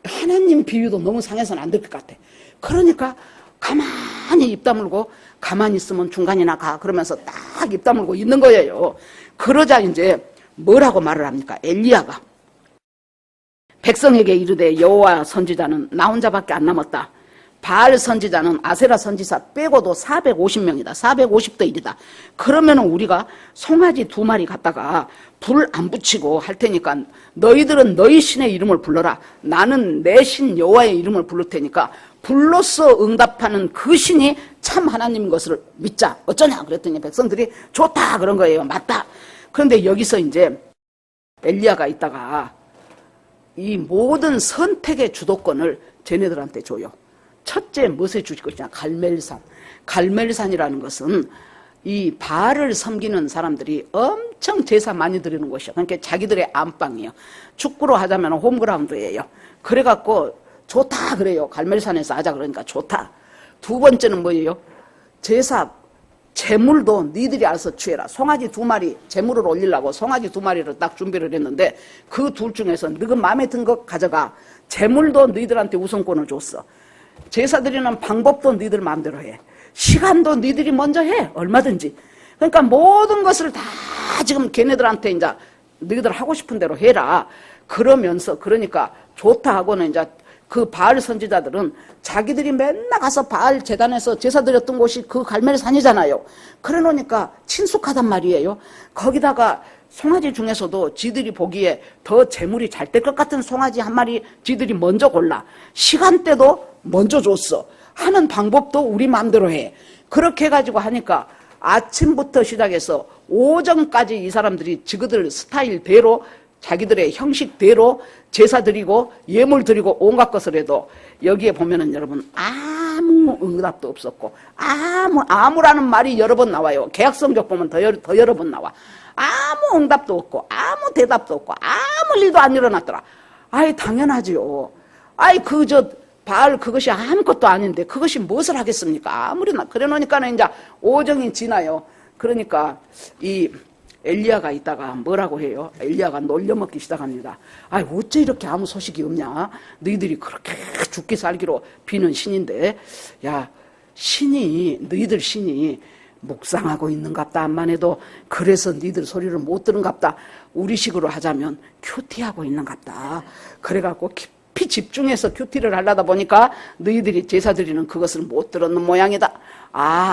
Speaker 1: 하나님 비유도 너무 상해서는 안 될 것 같아. 그러니까 가만히 입 다물고 가만히 있으면 중간이나 가 그러면서 딱 입 다물고 있는 거예요. 그러자 이제 뭐라고 말을 합니까? 엘리야가 백성에게 이르되 여호와 선지자는 나 혼자밖에 안 남았다. 바알 선지자는 아세라 선지사 빼고도 450명이다. 450대 1이다. 그러면은 우리가 송아지 2마리 갖다가 불 안 붙이고 할 테니까 너희들은 너희 신의 이름을 불러라. 나는 내 신 여호와의 이름을 부를 테니까 불로써 응답하는 그 신이 참 하나님인 것을 믿자. 어쩌냐 그랬더니 백성들이 좋다 그런 거예요. 맞다. 그런데 여기서 이제 엘리야가 있다가 이 모든 선택의 주도권을 쟤네들한테 줘요. 첫째 무엇에 주실 것이냐? 갈멜산. 갈멜산이라는 것은 이 바알을 섬기는 사람들이 엄청 제사 많이 드리는 곳이에요. 그러니까 자기들의 안방이에요. 축구로 하자면 홈그라운드예요. 그래갖고 좋다 그래요. 갈멜산에서 하자 그러니까 좋다. 두 번째는 뭐예요? 제사 제물도 니들이 알아서 취해라. 송아지 2마리 제물을 올리려고 송아지 2마리를 딱 준비를 했는데 그 둘 중에서 너가 마음에 든 거 가져가. 제물도 너희들한테 우선권을 줬어. 제사 드리는 방법도 너희들 마음대로 해. 시간도 너희들이 먼저 해. 얼마든지. 그러니까 모든 것을 다 지금 걔네들한테 이제 너희들 하고 싶은 대로 해라. 그러면서 그러니까 좋다 하고는 이제 그 바알 선지자들은 자기들이 맨날 가서 바알 제단에서 제사 드렸던 곳이 그 갈멜산이잖아요. 그래 놓으니까 친숙하단 말이에요. 거기다가 송아지 중에서도 지들이 보기에 더 재물이 잘 될 것 같은 송아지 한 마리 지들이 먼저 골라. 시간대도 먼저 줬어. 하는 방법도 우리 마음대로 해. 그렇게 해가지고 하니까 아침부터 시작해서 오전까지 이 사람들이 지그들 스타일대로 자기들의 형식대로 제사 드리고 예물 드리고 온갖 것을 해도 여기에 보면은 여러분 아무 응답도 없었고 아무라는 말이 여러 번 나와요. 계약성적 보면 더 여러 번 나와. 아무 응답도 없고 아무 대답도 없고 아무 일도 안 일어났더라. 아이 당연하지요. 아이 바알 그것이 아무것도 아닌데 그것이 무엇을 하겠습니까? 아무리나 그래 놓으니까는 이제 오정이 지나요. 그러니까 이 엘리야가 있다가 뭐라고 해요? 엘리야가 놀려먹기 시작합니다. 아이 어째 이렇게 아무 소식이 없냐? 너희들이 그렇게 죽기 살기로 비는 신인데 야 너희들 신이 묵상하고 있는갑다. 암만 해도 그래서 너희들 소리를 못 들은갑다. 우리식으로 하자면 큐티하고 있는갑다. 그래갖고 깊이 집중해서 큐티를 하려다 보니까 너희들이 제사 드리는 그것을 못 들었는 모양이다.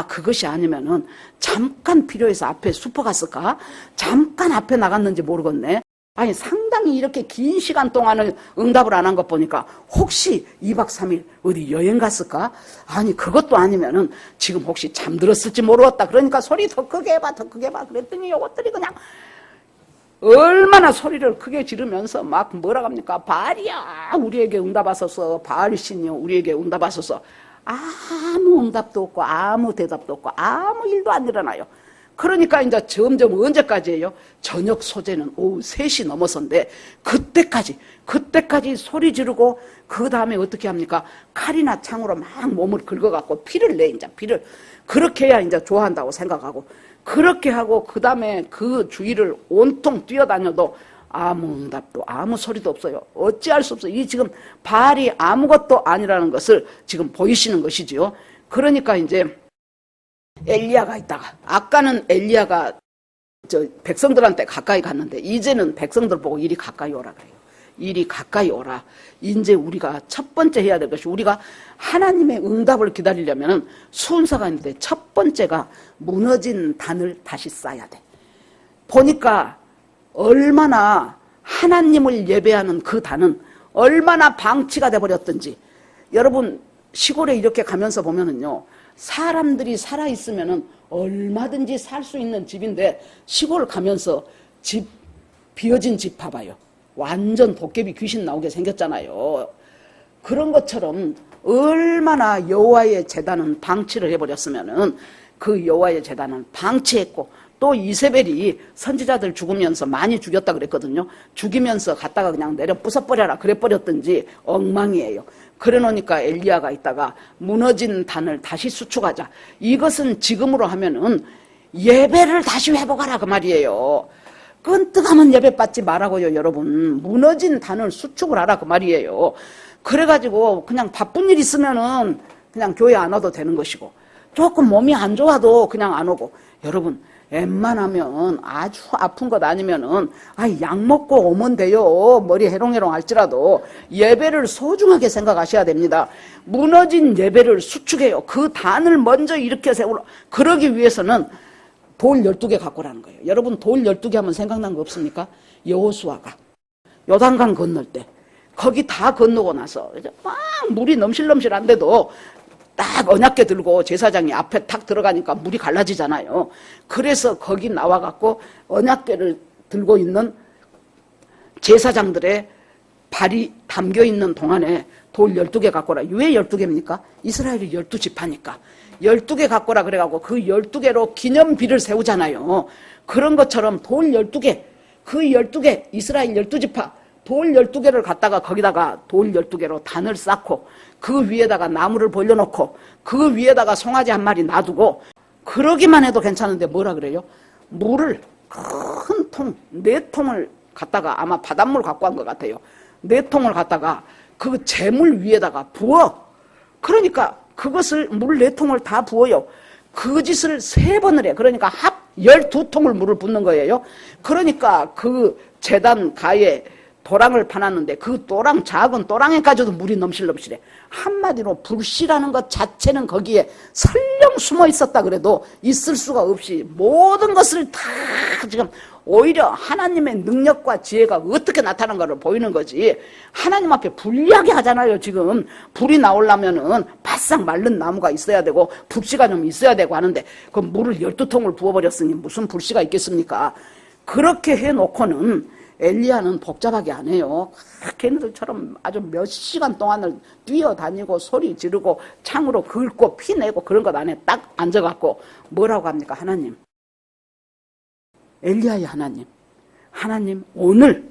Speaker 1: 그것이 아니면은 잠깐 필요해서 앞에 슈퍼 갔을까? 잠깐 앞에 나갔는지 모르겠네. 아니 상당히 이렇게 긴 시간 동안은 응답을 안 한 것 보니까 혹시 2박 3일 어디 여행 갔을까? 아니 그것도 아니면은 지금 혹시 잠들었을지 모르겠다. 그러니까 소리 더 크게 해봐 더 크게 해봐 그랬더니 요것들이 그냥 얼마나 소리를 크게 지르면서 막 뭐라고 합니까? 바알이야 우리에게 응답하소서. 바알 신이요 우리에게 응답하소서. 아무 응답도 없고 아무 대답도 없고 아무 일도 안 일어나요. 그러니까 이제 점점 언제까지예요? 저녁 소재는 오후 3시 넘어서인데 그때까지 소리 지르고 그 다음에 어떻게 합니까? 칼이나 창으로 막 몸을 긁어갖고 피를 내. 이제 피를 그렇게 해야 이제 좋아한다고 생각하고 그렇게 하고 그 다음에 그 주위를 온통 뛰어다녀도 아무 응답도 아무 소리도 없어요. 어찌할 수 없어요. 이 지금 바알이 아무것도 아니라는 것을 지금 보이시는 것이지요. 그러니까 이제 엘리야가 있다가 아까는 엘리야가 백성들한테 가까이 갔는데 이제는 백성들 보고 이리 가까이 오라 그래요. 이리 가까이 오라. 이제 우리가 첫 번째 해야 될 것이 우리가 하나님의 응답을 기다리려면 순서가 있는데 첫 번째가 무너진 단을 다시 쌓아야 돼. 보니까 얼마나 하나님을 예배하는 그 단은 얼마나 방치가 돼버렸던지. 여러분 시골에 이렇게 가면서 보면은요 사람들이 살아있으면은 얼마든지 살 수 있는 집인데 시골 가면서 비어진 집 봐봐요. 완전 도깨비 귀신 나오게 생겼잖아요. 그런 것처럼 얼마나 여호와의 제단은 방치를 해버렸으면은 그 여호와의 제단은 방치했고 또 이세벨이 선지자들 죽으면서 많이 죽였다 그랬거든요. 죽이면서 갔다가 그냥 내려 부숴버려라 그래버렸든지 엉망이에요. 그래 놓으니까 엘리야가 있다가 무너진 단을 다시 수축하자. 이것은 지금으로 하면은 예배를 다시 회복하라 그 말이에요. 끈뜨가면 예배 받지 말라고요 여러분. 무너진 단을 수축을 하라 그 말이에요. 그래가지고 그냥 바쁜 일 있으면은 그냥 교회 안 와도 되는 것이고 조금 몸이 안 좋아도 그냥 안 오고 여러분 웬만하면 아주 아픈 것 아니면은 약 먹고 오면 돼요. 머리 해롱해롱 할지라도 예배를 소중하게 생각하셔야 됩니다. 무너진 예배를 수축해요. 그 단을 먼저 이렇게 세우라. 그러기 위해서는 돌 12개 갖고 오라는 거예요. 여러분 돌 12개 하면 생각난 거 없습니까? 여호수아가 요단강 건널 때 거기 다 건너고 나서 막 물이 넘실넘실한데도 딱 언약궤 들고 제사장이 앞에 탁 들어가니까 물이 갈라지잖아요. 그래서 거기 나와갖고 언약궤를 들고 있는 제사장들의 발이 담겨있는 동안에 돌 12개 갖고 오라. 왜 12개입니까? 이스라엘이 12지파니까 12개 갖고 오라 그래갖고 그 12개로 기념비를 세우잖아요. 그런 것처럼 돌 12개 그 12개 이스라엘 12지파 돌 12개를 갖다가 거기다가 돌 12개로 단을 쌓고 그 위에다가 나무를 벌려놓고 그 위에다가 송아지 한 마리 놔두고 그러기만 해도 괜찮은데 뭐라 그래요? 물을 큰 통, 4통을 갖다가 아마 바닷물 갖고 간 것 같아요. 4통을 갖다가 그 재물 위에다가 부어. 그러니까 그것을 물 4통을 다 부어요. 그 짓을 3번을 해. 그러니까 합 12통을 물을 붓는 거예요. 그러니까 그 제단 가에 도랑을 파놨는데 그 도랑, 작은 도랑에까지도 물이 넘실넘실해. 한마디로 불씨라는 것 자체는 거기에 설령 숨어 있었다 그래도 있을 수가 없이 모든 것을 다 지금 오히려 하나님의 능력과 지혜가 어떻게 나타나는가를 보이는 거지. 하나님 앞에 불리하게 하잖아요. 지금 불이 나오려면은 바싹 마른 나무가 있어야 되고 불씨가 좀 있어야 되고 하는데 그 물을 12통을 부어버렸으니 무슨 불씨가 있겠습니까? 그렇게 해놓고는 엘리야는 복잡하게 안 해요. 걔네들처럼 아주 몇 시간 동안을 뛰어다니고 소리 지르고 창으로 긁고 피내고 그런 것 안에 딱 앉아갖고 뭐라고 합니까? 하나님, 엘리야의 하나님, 하나님 오늘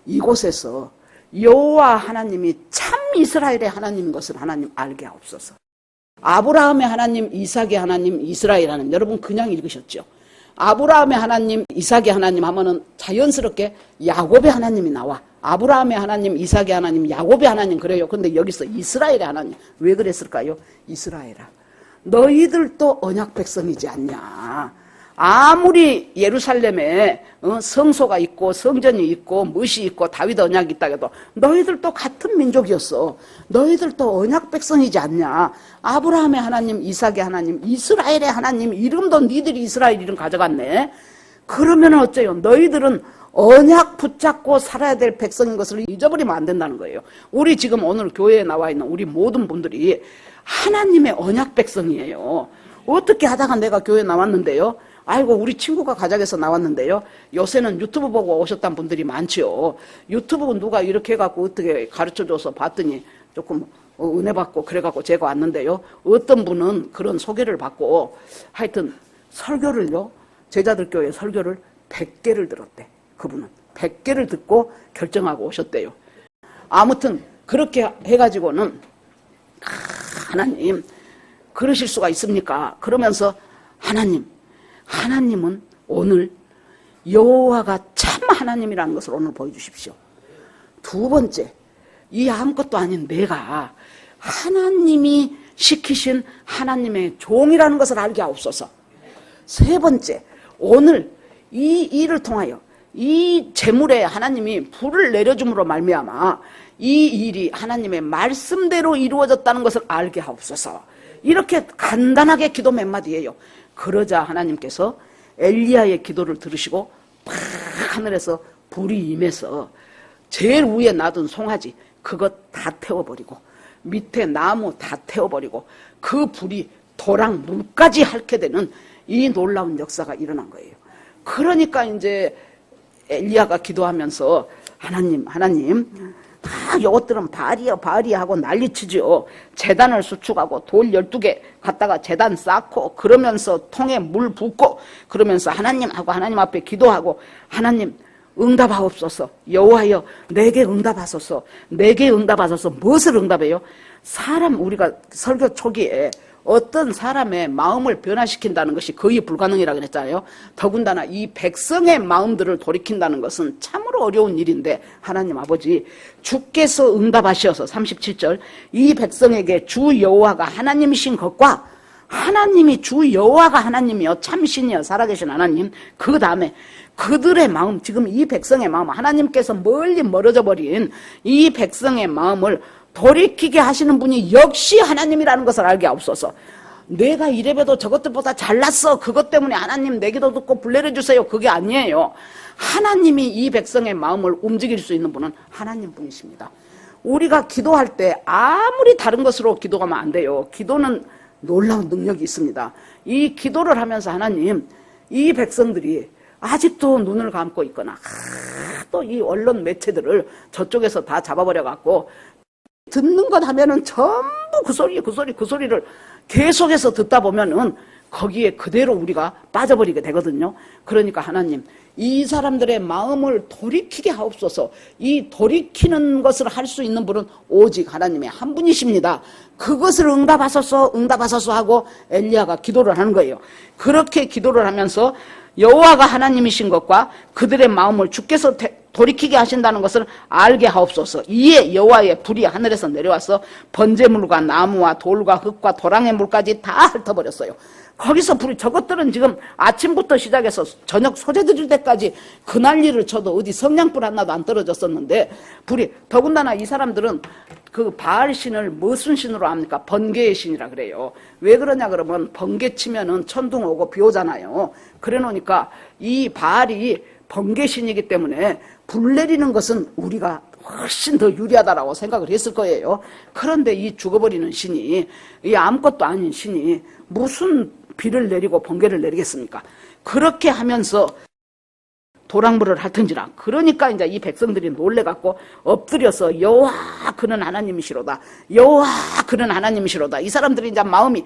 Speaker 1: 이곳에서 여호와 하나님이 참 이스라엘의 하나님인 것을 하나님 알게 하옵소서. 아브라함의 하나님, 이삭의 하나님, 이스라엘 하나님, 여러분 그냥 읽으셨죠? 아브라함의 하나님, 이삭의 하나님 하면은 자연스럽게 야곱의 하나님이 나와. 아브라함의 하나님, 이삭의 하나님, 야곱의 하나님 그래요. 근데 여기서 이스라엘의 하나님 왜 그랬을까요? 이스라엘아, 너희들도 언약 백성이지 않냐. 아무리 예루살렘에 성소가 있고 성전이 있고 무엇이 있고 다윗 언약이 있다 해도 너희들도 같은 민족이었어. 너희들도 언약 백성이지 않냐. 아브라함의 하나님, 이삭의 하나님, 이스라엘의 하나님 이름도 니들이 이스라엘 이름 가져갔네. 그러면 어째요? 너희들은 언약 붙잡고 살아야 될 백성인 것을 잊어버리면 안 된다는 거예요. 우리 지금 오늘 교회에 나와 있는 우리 모든 분들이 하나님의 언약 백성이에요. 어떻게 하다가 내가 교회에 나왔는데요? 아이고 우리 친구가 가작에서 나왔는데요. 요새는 유튜브 보고 오셨다는 분들이 많지요. 유튜브 누가 이렇게 해갖고 어떻게 가르쳐줘서 봤더니 조금 은혜 받고 그래갖고 제가 왔는데요. 어떤 분은 그런 소개를 받고 하여튼 설교를요. 제자들 교회 설교를 100개를 들었대. 그분은 100개를 듣고 결정하고 오셨대요. 아무튼 그렇게 해가지고는 하나님 그러실 수가 있습니까? 그러면서 하나님은 오늘 여호와가 참 하나님이라는 것을 오늘 보여주십시오. 두 번째, 이 아무것도 아닌 내가 하나님이 시키신 하나님의 종이라는 것을 알게 하옵소서. 세 번째, 오늘 이 일을 통하여 이 재물에 하나님이 불을 내려줌으로 말미암아 이 일이 하나님의 말씀대로 이루어졌다는 것을 알게 하옵소서. 이렇게 간단하게 기도 몇 마디예요. 그러자 하나님께서 엘리야의 기도를 들으시고 팍 하늘에서 불이 임해서 제일 위에 놔둔 송아지 그것 다 태워버리고 밑에 나무 다 태워버리고 그 불이 도랑 물까지 핥게 되는 이 놀라운 역사가 일어난 거예요. 그러니까 이제 엘리야가 기도하면서 하나님 다 요것들은 바리야 하고 난리치죠. 제단을 수축하고 돌 12개 갖다가 제단 쌓고 그러면서 통에 물 붓고 그러면서 하나님하고 하나님 앞에 기도하고 하나님 응답하옵소서. 여호와여 내게 응답하소서. 내게 응답하소서. 무엇을 응답해요? 우리가 설교 초기에 어떤 사람의 마음을 변화시킨다는 것이 거의 불가능이라고 그랬잖아요. 더군다나 이 백성의 마음들을 돌이킨다는 것은 참으로 어려운 일인데 하나님 아버지 주께서 응답하셔서 37절 이 백성에게 주 여호와가 하나님이신 것과 하나님이 주 여호와가 하나님이요 참신이요 살아계신 하나님 그 다음에 그들의 마음 지금 이 백성의 마음 하나님께서 멀리 멀어져 버린 이 백성의 마음을 돌이키게 하시는 분이 역시 하나님이라는 것을 알게 하옵소서. 내가 이래봬도 저것들보다 잘났어. 그것 때문에 하나님 내 기도 듣고 불 내려주세요. 그게 아니에요. 하나님이 이 백성의 마음을 움직일 수 있는 분은 하나님 분이십니다. 우리가 기도할 때 아무리 다른 것으로 기도하면 안 돼요. 기도는 놀라운 능력이 있습니다. 이 기도를 하면서 하나님 이 백성들이 아직도 눈을 감고 있거나 또 이 언론 매체들을 저쪽에서 다 잡아버려갖고 듣는 것 하면은 전부 그 소리를 계속해서 듣다 보면은 거기에 그대로 우리가 빠져버리게 되거든요. 그러니까 하나님 이 사람들의 마음을 돌이키게 하옵소서. 이 돌이키는 것을 할 수 있는 분은 오직 하나님의 한 분이십니다. 그것을 응답하소서 응답하소서 하고 엘리야가 기도를 하는 거예요. 그렇게 기도를 하면서 여호와가 하나님이신 것과 그들의 마음을 주께서 돌이키게 하신다는 것을 알게 하옵소서. 이에 여호와의 불이 하늘에서 내려와서 번제물과 나무와 돌과 흙과 도랑의 물까지 다 핥아버렸어요. 거기서 불이, 저것들은 지금 아침부터 시작해서 저녁 소재 드릴 때까지 그 난리를 쳐도 어디 성냥불 하나도 안 떨어졌었는데 불이, 더군다나 이 사람들은 그 바알 신을 무슨 신으로 합니까? 번개의 신이라 그래요. 왜 그러냐 그러면 번개 치면은 천둥 오고 비 오잖아요. 그래 놓으니까 이 바알이 번개 신이기 때문에 불 내리는 것은 우리가 훨씬 더 유리하다라고 생각을 했을 거예요. 그런데 이 죽어버리는 신이, 이 아무것도 아닌 신이 무슨 비를 내리고 번개를 내리겠습니까? 그렇게 하면서 도랑불을 핥은지라. 그러니까 이제 이 백성들이 놀래갖고 엎드려서 여호와 그는 하나님이시로다. 여호와 그는 하나님이시로다. 이 사람들이 이제 마음이,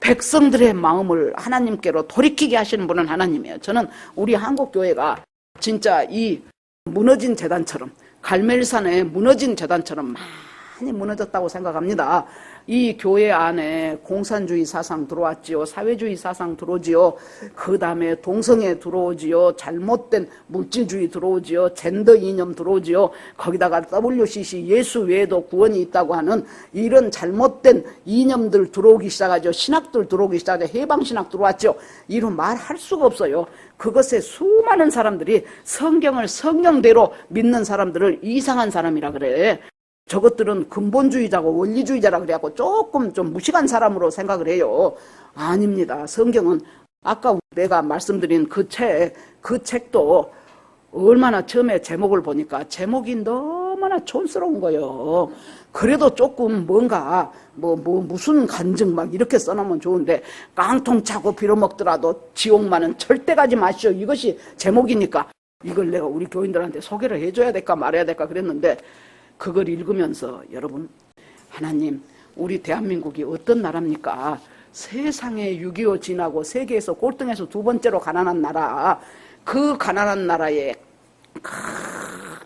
Speaker 1: 백성들의 마음을 하나님께로 돌이키게 하시는 분은 하나님이에요. 저는 우리 한국교회가 진짜 이 무너진 재단처럼, 갈멜산의 무너진 재단처럼 많이 무너졌다고 생각합니다. 이 교회 안에 공산주의 사상 들어왔지요. 사회주의 사상 들어오지요. 그 다음에 동성애 들어오지요. 잘못된 물질주의 들어오지요. 젠더 이념 들어오지요. 거기다가 WCC 예수 외에도 구원이 있다고 하는 이런 잘못된 이념들 들어오기 시작하죠. 신학들 들어오기 시작하죠. 해방신학 들어왔죠. 이런 말할 수가 없어요. 그것에 수많은 사람들이 성경을 성경대로 믿는 사람들을 이상한 사람이라 그래. 저것들은 근본주의자고 원리주의자라 그래갖고 조금 좀 무식한 사람으로 생각을 해요. 아닙니다. 성경은 아까 내가 말씀드린 그 책도 얼마나 처음에 제목을 보니까 제목이 너무나 촌스러운 거예요. 그래도 조금 뭔가 무슨 간증 막 이렇게 써놓으면 좋은데, 깡통 차고 빌어먹더라도 지옥만은 절대 가지 마시오. 이것이 제목이니까 이걸 내가 우리 교인들한테 소개를 해줘야 될까 말아야 될까 그랬는데, 그걸 읽으면서 여러분, 하나님, 우리 대한민국이 어떤 나라입니까? 세상에 6.25 지나고 세계에서 꼴등에서 두 번째로 가난한 나라, 그 가난한 나라에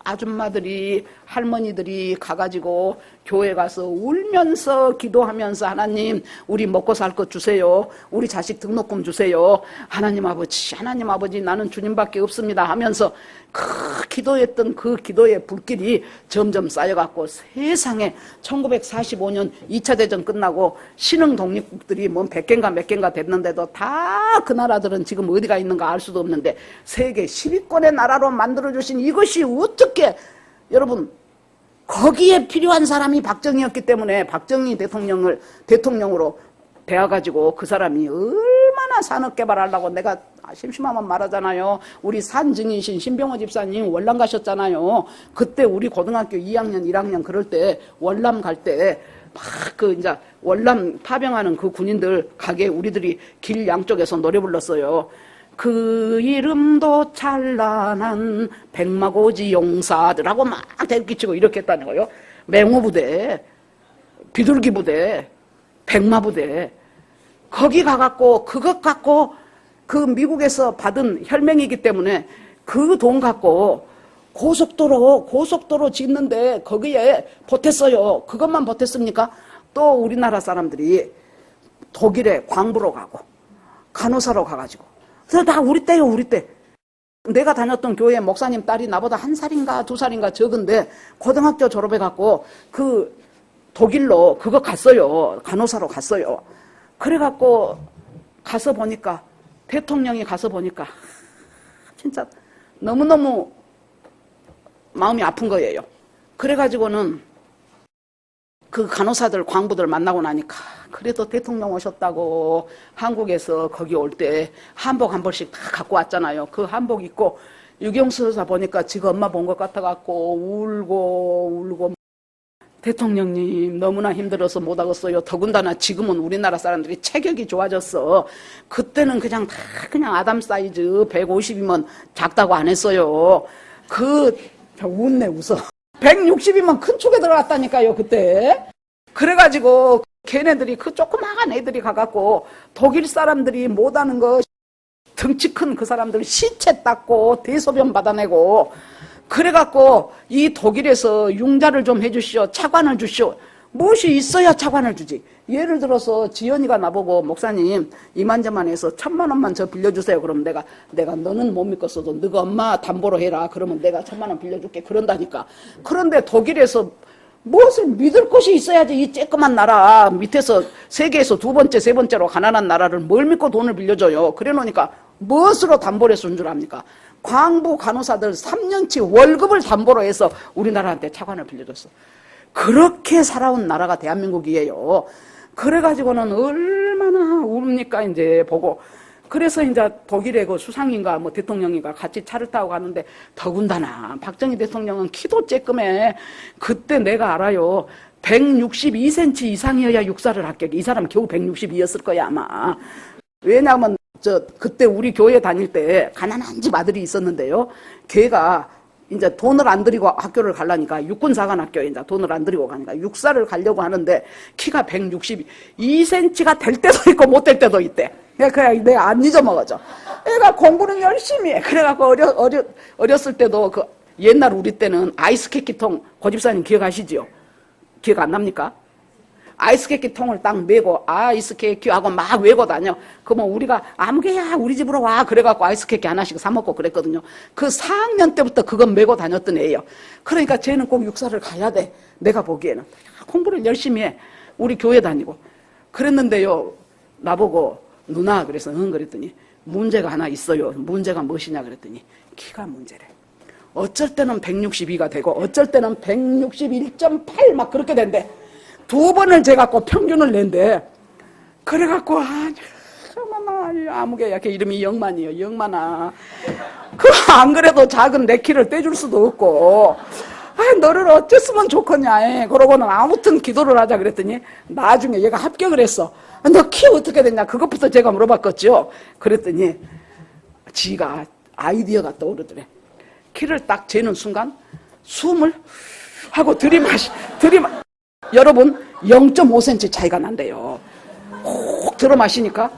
Speaker 1: 아줌마들이, 할머니들이 가가지고 교회 가서 울면서 기도하면서, 하나님 우리 먹고 살 것 주세요. 우리 자식 등록금 주세요. 하나님 아버지 나는 주님밖에 없습니다 하면서 그 기도했던 그 기도의 불길이 점점 쌓여갖고 세상에 1945년 2차 대전 끝나고 신흥 독립국들이 뭐 100개인가 몇 개인가 됐는데도 다 그 나라들은 지금 어디가 있는가 알 수도 없는데 세계 10위권의 나라로 만들어주신 이것이 어떻게, 여러분, 거기에 필요한 사람이 박정희였기 때문에 박정희 대통령으로 되어가지고 그 사람이 얼마나 산업개발하려고, 내가 심심하면 말하잖아요. 우리 산증인신 신병호 집사님 월남 가셨잖아요. 그때 우리 고등학교 2학년 1학년 그럴 때 월남 갈 때 막 이제 월남 파병하는 그 군인들 가게 우리들이 길 양쪽에서 노래 불렀어요. 그 이름도 찬란한 백마고지 용사들하고 막 대기치고 이렇게 했다는 거예요. 맹호부대, 비둘기부대, 백마부대, 거기 가갖고 그것 갖고 그 미국에서 받은 혈맹이기 때문에 그 돈 갖고 고속도로 짓는데 거기에 보탰어요. 그것만 보탰습니까? 또 우리나라 사람들이 독일에 광부로 가고 간호사로 가가지고, 그래서 다 우리 때요, 우리 때. 내가 다녔던 교회 목사님 딸이 나보다 1살인가 2살인가 적은데 고등학교 졸업해갖고 그 독일로 그거 갔어요. 간호사로 갔어요. 그래갖고 가서 보니까, 대통령이 가서 보니까 진짜 너무너무 마음이 아픈 거예요. 그래가지고는 그 간호사들, 광부들 만나고 나니까, 그래도 대통령 오셨다고 한국에서 거기 올 때 한복 한 벌씩 다 갖고 왔잖아요. 그 한복 입고 유경수 여사 보니까 지가 엄마 본 것 같아갖고 울고, 대통령님 너무나 힘들어서 못 하겠어요. 더군다나 지금은 우리나라 사람들이 체격이 좋아졌어. 그때는 그냥 다 그냥 아담 사이즈 150이면 작다고 안 했어요. 웃네 웃어. 160이면 큰 축에 들어갔다니까요 그때. 그래가지고 걔네들이, 그 조그마한 애들이 가갖고 독일 사람들이 못하는 거 덩치 큰 그 사람들 시체 닦고 대소변 받아내고 그래갖고 이 독일에서 융자를 좀 해주시오. 차관을 주시오. 무엇이 있어야 차관을 주지. 예를 들어서 지연이가 나보고 목사님 이만저만해서 1,000만 원만 저 빌려주세요. 그러면 내가 너는 못 믿겠어도 너가 엄마 담보로 해라. 그러면 내가 1,000만 원 빌려줄게. 그런다니까. 그런데 독일에서 무엇을 믿을 것이 있어야지. 이 쬐끄만 나라 밑에서 세계에서 두 번째 세 번째로 가난한 나라를 뭘 믿고 돈을 빌려줘요. 그래 놓으니까 무엇으로 담보를 해준 줄 압니까? 광부 간호사들 3년치 월급을 담보로 해서 우리나라한테 차관을 빌려줬어. 그렇게 살아온 나라가 대한민국이에요. 그래가지고는 얼마나 웁니까 이제 보고. 그래서 이제 독일의 그 수상인가 뭐 대통령인가 같이 차를 타고 가는데 더군다나 박정희 대통령은 키도 쬐끔해. 그때 내가 알아요. 162cm 이상이어야 육사를 합격해. 이 사람 겨우 162였을 거야 아마. 왜냐하면 그때 우리 교회 다닐 때 가난한 집 아들이 있었는데요. 걔가 이제 돈을 안 들이고 학교를 가려니까 육군사관학교에 이제 돈을 안 들이고 가니까 육사를 가려고 하는데 키가 162cm가 될 때도 있고 못 될 때도 있대. 그냥 내가 안 잊어먹어져. 애가 공부는 열심히 해. 그래갖고 어렸을 때도 그 옛날 우리 때는 아이스케키통 고집사님 기억하시지요? 기억 안 납니까? 아이스케키 통을 딱 메고 아이스케키 하고 막 외고 다녀. 그러면 우리가 아무개야 우리 집으로 와 그래갖고 아이스케키 하나씩 사 먹고 그랬거든요. 그 4학년 때부터 그건 메고 다녔던 애예요. 그러니까 쟤는 꼭 육사를 가야 돼. 내가 보기에는 공부를 열심히 해. 우리 교회 다니고 그랬는데요. 나보고 누나 그래서 응 그랬더니 문제가 하나 있어요. 문제가 무엇이냐 그랬더니 키가 문제래. 어쩔 때는 162가 되고 어쩔 때는 161.8 막 그렇게 된대. 2번을 재갖고 평균을 낸대. 그래갖고 아무개 약간 이름이 영만이에요. 영만아. 그 안 그래도 작은 내 키를 떼줄 수도 없고 너를 어쨌으면 좋겠냐. 그러고는 아무튼 기도를 하자 그랬더니 나중에 얘가 합격을 했어. 너 키 어떻게 됐냐 그것부터 제가 물어봤겠죠. 그랬더니 지가 아이디어가 떠오르더래. 키를 딱 재는 순간 숨을 하고 여러분 0.5cm 차이가 난대요. 콕 들어 마시니까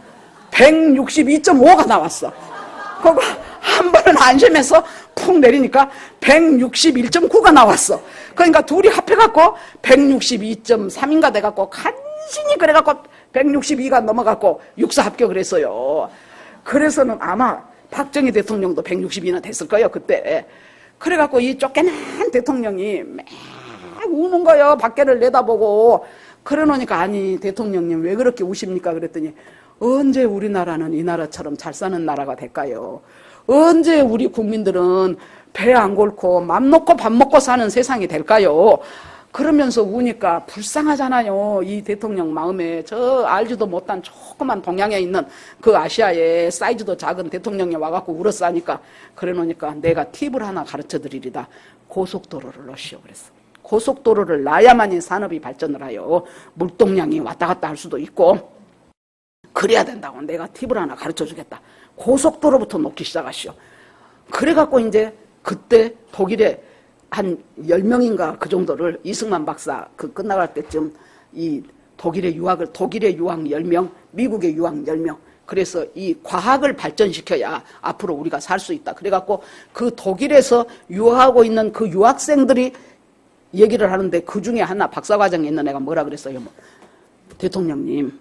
Speaker 1: 162.5가 나왔어. 그거 한 번은 안심해서 푹 내리니까 161.9가 나왔어. 그러니까 둘이 합해갖고 162.3인가 돼갖고 간신히 그래갖고 162가 넘어갖고 육사 합격을 했어요. 그래서는 아마 박정희 대통령도 162나 됐을 거예요 그때. 그래갖고 이 쫓겨난 대통령이 우는 거예요. 밖에를 내다보고. 그래 놓으니까 아니 대통령님 왜 그렇게 우십니까 그랬더니 언제 우리나라는 이 나라처럼 잘 사는 나라가 될까요? 언제 우리 국민들은 배 안 골고 맘 놓고 밥 먹고 사는 세상이 될까요? 그러면서 우니까 불쌍하잖아요. 이 대통령 마음에 저 알지도 못한 조그만 동양에 있는 그 아시아의 사이즈도 작은 대통령이 와갖고 울었으니까 그래 놓으니까 내가 팁을 하나 가르쳐 드리리다. 고속도로를 넣으시오 그랬어. 고속도로를 놔야만이 산업이 발전을 하여 물동량이 왔다 갔다 할 수도 있고 그래야 된다고 내가 팁을 하나 가르쳐 주겠다. 고속도로부터 놓기 시작하시오. 그래갖고 이제 그때 독일에 한 10명인가 그 정도를 이승만 박사 그 끝나갈 때쯤 이 독일의 유학 10명, 미국의 유학 10명. 그래서 이 과학을 발전시켜야 앞으로 우리가 살 수 있다. 그래갖고 그 독일에서 유학하고 있는 그 유학생들이 얘기를 하는데 그 중에 하나 박사과정에 있는 애가 뭐라 그랬어요? 대통령님,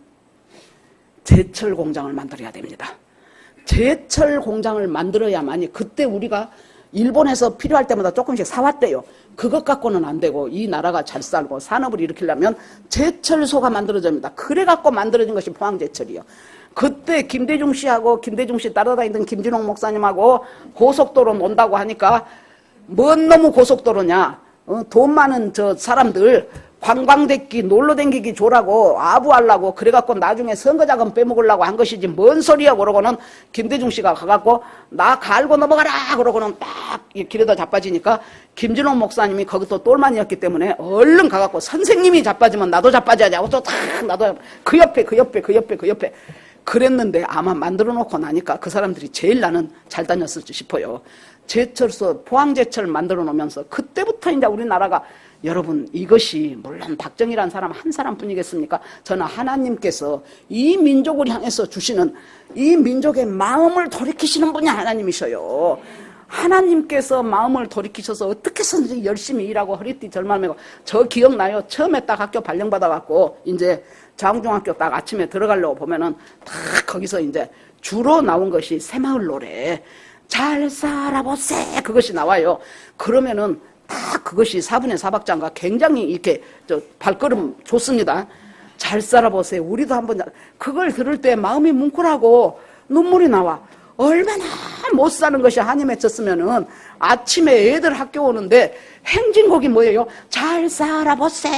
Speaker 1: 제철 공장을 만들어야 됩니다. 제철 공장을 만들어야만이 그때 우리가 일본에서 필요할 때마다 조금씩 사왔대요. 그것 갖고는 안 되고 이 나라가 잘 살고 산업을 일으키려면 제철소가 만들어져야 합니다. 그래갖고 만들어진 것이 포항제철이요. 그때 김대중 씨하고 김대중 씨 따라다니던 김진홍 목사님하고 고속도로 논다고 하니까 뭔 놈의 고속도로냐. 돈 많은 저 사람들 관광객기 놀러 댕기기 조라고 아부하려고 그래갖고 나중에 선거자금 빼먹으려고 한 것이지 뭔 소리야. 그러고는 김대중 씨가 가갖고 나 갈고 넘어가라 그러고는 딱 길에다 자빠지니까 김진홍 목사님이 거기서 똘만이었기 때문에 얼른 가갖고 선생님이 자빠지면 나도 자빠져야지 하고 또 탁 나도 그 옆에 그랬는데 아마 만들어 놓고 나니까 그 사람들이 제일 나는 잘 다녔을지 싶어요. 제철소 포항제철 만들어 놓으면서 그때부터 이제 우리나라가, 여러분 이것이 물론 박정희라는 사람 한 사람뿐이겠습니까? 저는 하나님께서 이 민족을 향해서 주시는 이 민족의 마음을 돌이키시는 분이 하나님이셔요. 하나님께서 마음을 돌이키셔서 어떻게 해서든지 열심히 일하고 허리띠 절말매고, 저 기억나요. 처음에 딱 학교 발령받아갖고 이제 장중학교 딱 아침에 들어가려고 보면은 다 거기서 이제 주로 나온 것이 새마을 노래, 잘 살아보세, 그것이 나와요. 그러면은 다 그것이 4분의 4박자인가 굉장히 이렇게 발걸음 좋습니다. 잘 살아보세요. 우리도 한번, 그걸 들을 때 마음이 뭉클하고 눈물이 나와. 얼마나 못 사는 것이 한이 맺혔으면은 아침에 애들 학교 오는데 행진곡이 뭐예요? 잘 살아보세,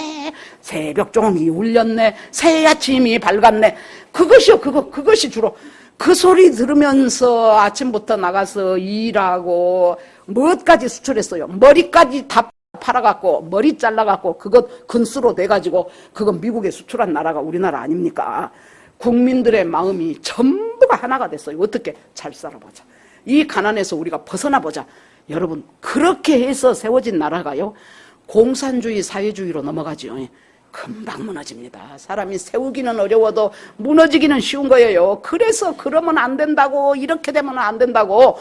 Speaker 1: 새벽종이 울렸네, 새 아침이 밝았네. 그것이요. 그것이 주로. 그 소리 들으면서 아침부터 나가서 일하고 뭐까지 수출했어요. 머리까지 다 팔아갖고, 머리 잘라갖고 그것 근수로 돼가지고 그건 미국에 수출한 나라가 우리나라 아닙니까? 국민들의 마음이 전부가 하나가 됐어요. 어떻게? 잘 살아보자. 이 가난에서 우리가 벗어나보자. 여러분, 그렇게 해서 세워진 나라가요, 공산주의 사회주의로 넘어가죠. 금방 무너집니다. 사람이 세우기는 어려워도 무너지기는 쉬운 거예요. 그래서 그러면 안 된다고, 이렇게 되면 안 된다고,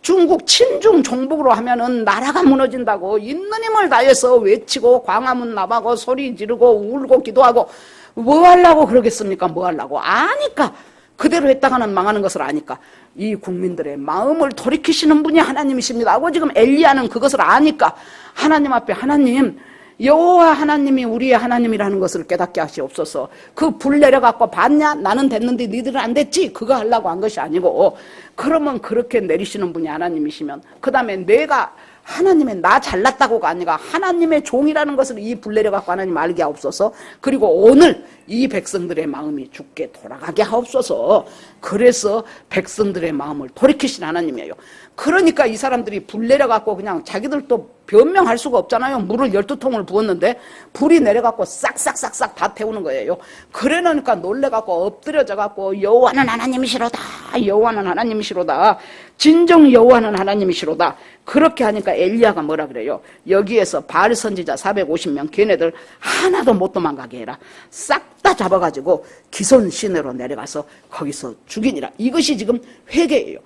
Speaker 1: 중국 친중 종북으로 하면은 나라가 무너진다고 있는 힘을 다해서 외치고 광화문 나가고 소리 지르고 울고 기도하고, 뭐 하려고 그러겠습니까? 뭐 하려고? 아니까. 그대로 했다가는 망하는 것을 아니까 이 국민들의 마음을 돌이키시는 분이 하나님이십니다 하고 지금 엘리야는 그것을 아니까 하나님 앞에, 하나님, 여호와 하나님이 우리의 하나님이라는 것을 깨닫게 하시옵소서. 그 불 내려갖고 봤냐? 나는 됐는데 니들은 안 됐지? 그거 하려고 한 것이 아니고, 그러면 그렇게 내리시는 분이 하나님이시면 그 다음에 내가 하나님의 나 잘났다고가 아니라 하나님의 종이라는 것을 이 불 내려갖고 하나님 알게 하옵소서. 그리고 오늘 이 백성들의 마음이 주께 돌아가게 하옵소서. 그래서 백성들의 마음을 돌이키신 하나님이에요. 그러니까 이 사람들이 불 내려갖고 그냥 자기들도 변명할 수가 없잖아요. 물을 12통을 부었는데 불이 내려갖고 싹싹싹싹 다 태우는 거예요. 그래 놓으니까 놀래갖고 엎드려져갖고 여호와는 하나님이시로다, 여호와는 하나님이시로다, 진정 여호와는 하나님이시로다. 그렇게 하니까 엘리야가 뭐라 그래요? 여기에서 바알 선지자 450명 걔네들 하나도 못 도망가게 해라. 싹 다 잡아가지고 기손 시내로 내려가서 거기서 죽이니라. 이것이 지금 회개예요.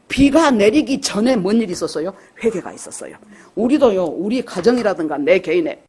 Speaker 1: 비가 내리기 전에 뭔 일이 있었어요? 회개가 있었어요. 우리도요, 우리 가정이라든가 내 개인의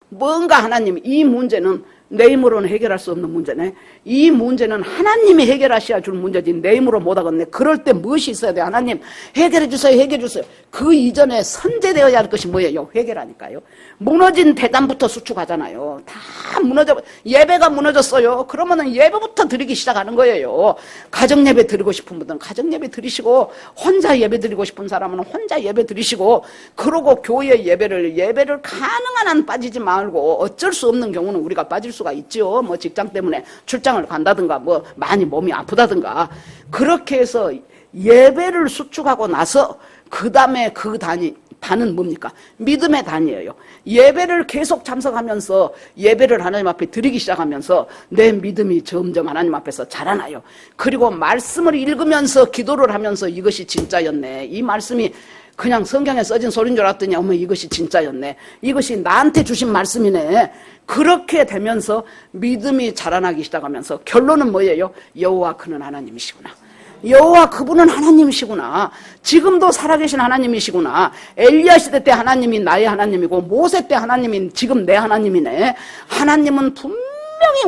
Speaker 1: 뭔가 하나님, 이 문제는 내 힘으로는 해결할 수 없는 문제네. 이 문제는 하나님이 해결하셔야 줄 문제지 내 힘으로 못하겠네. 그럴 때 무엇이 있어야 돼? 하나님 해결해 주세요, 해결해 주세요. 그 이전에 선제되어야 할 것이 뭐예요? 회개라니까요. 무너진 대담부터 수축하잖아요. 다 무너져, 예배가 무너졌어요. 그러면은 예배부터 드리기 시작하는 거예요. 가정 예배 드리고 싶은 분들은 가정 예배 드리시고, 혼자 예배 드리고 싶은 사람은 혼자 예배 드리시고, 그러고 교회 예배를 가능한 한 빠지지 말고, 어쩔 수 없는 경우는 우리가 빠질 수가 있죠. 뭐 직장 때문에 출장을 간다든가, 뭐 많이 몸이 아프다든가. 그렇게 해서 예배를 수축하고 나서 그 다음에 그 단은 뭡니까? 믿음의 단이에요. 예배를 계속 참석하면서 예배를 하나님 앞에 드리기 시작하면서 내 믿음이 점점 하나님 앞에서 자라나요. 그리고 말씀을 읽으면서 기도를 하면서 이것이 진짜였네, 이 말씀이 그냥 성경에 써진 소리인 줄 알았더니 어머 이것이 진짜였네, 이것이 나한테 주신 말씀이네. 그렇게 되면서 믿음이 자라나기 시작하면서 결론은 뭐예요? 여호와 그는 하나님이시구나, 여호와 그분은 하나님이시구나, 지금도 살아계신 하나님이시구나. 엘리야 시대 때 하나님이 나의 하나님이고 모세 때 하나님이 지금 내 하나님이네. 하나님은 분명히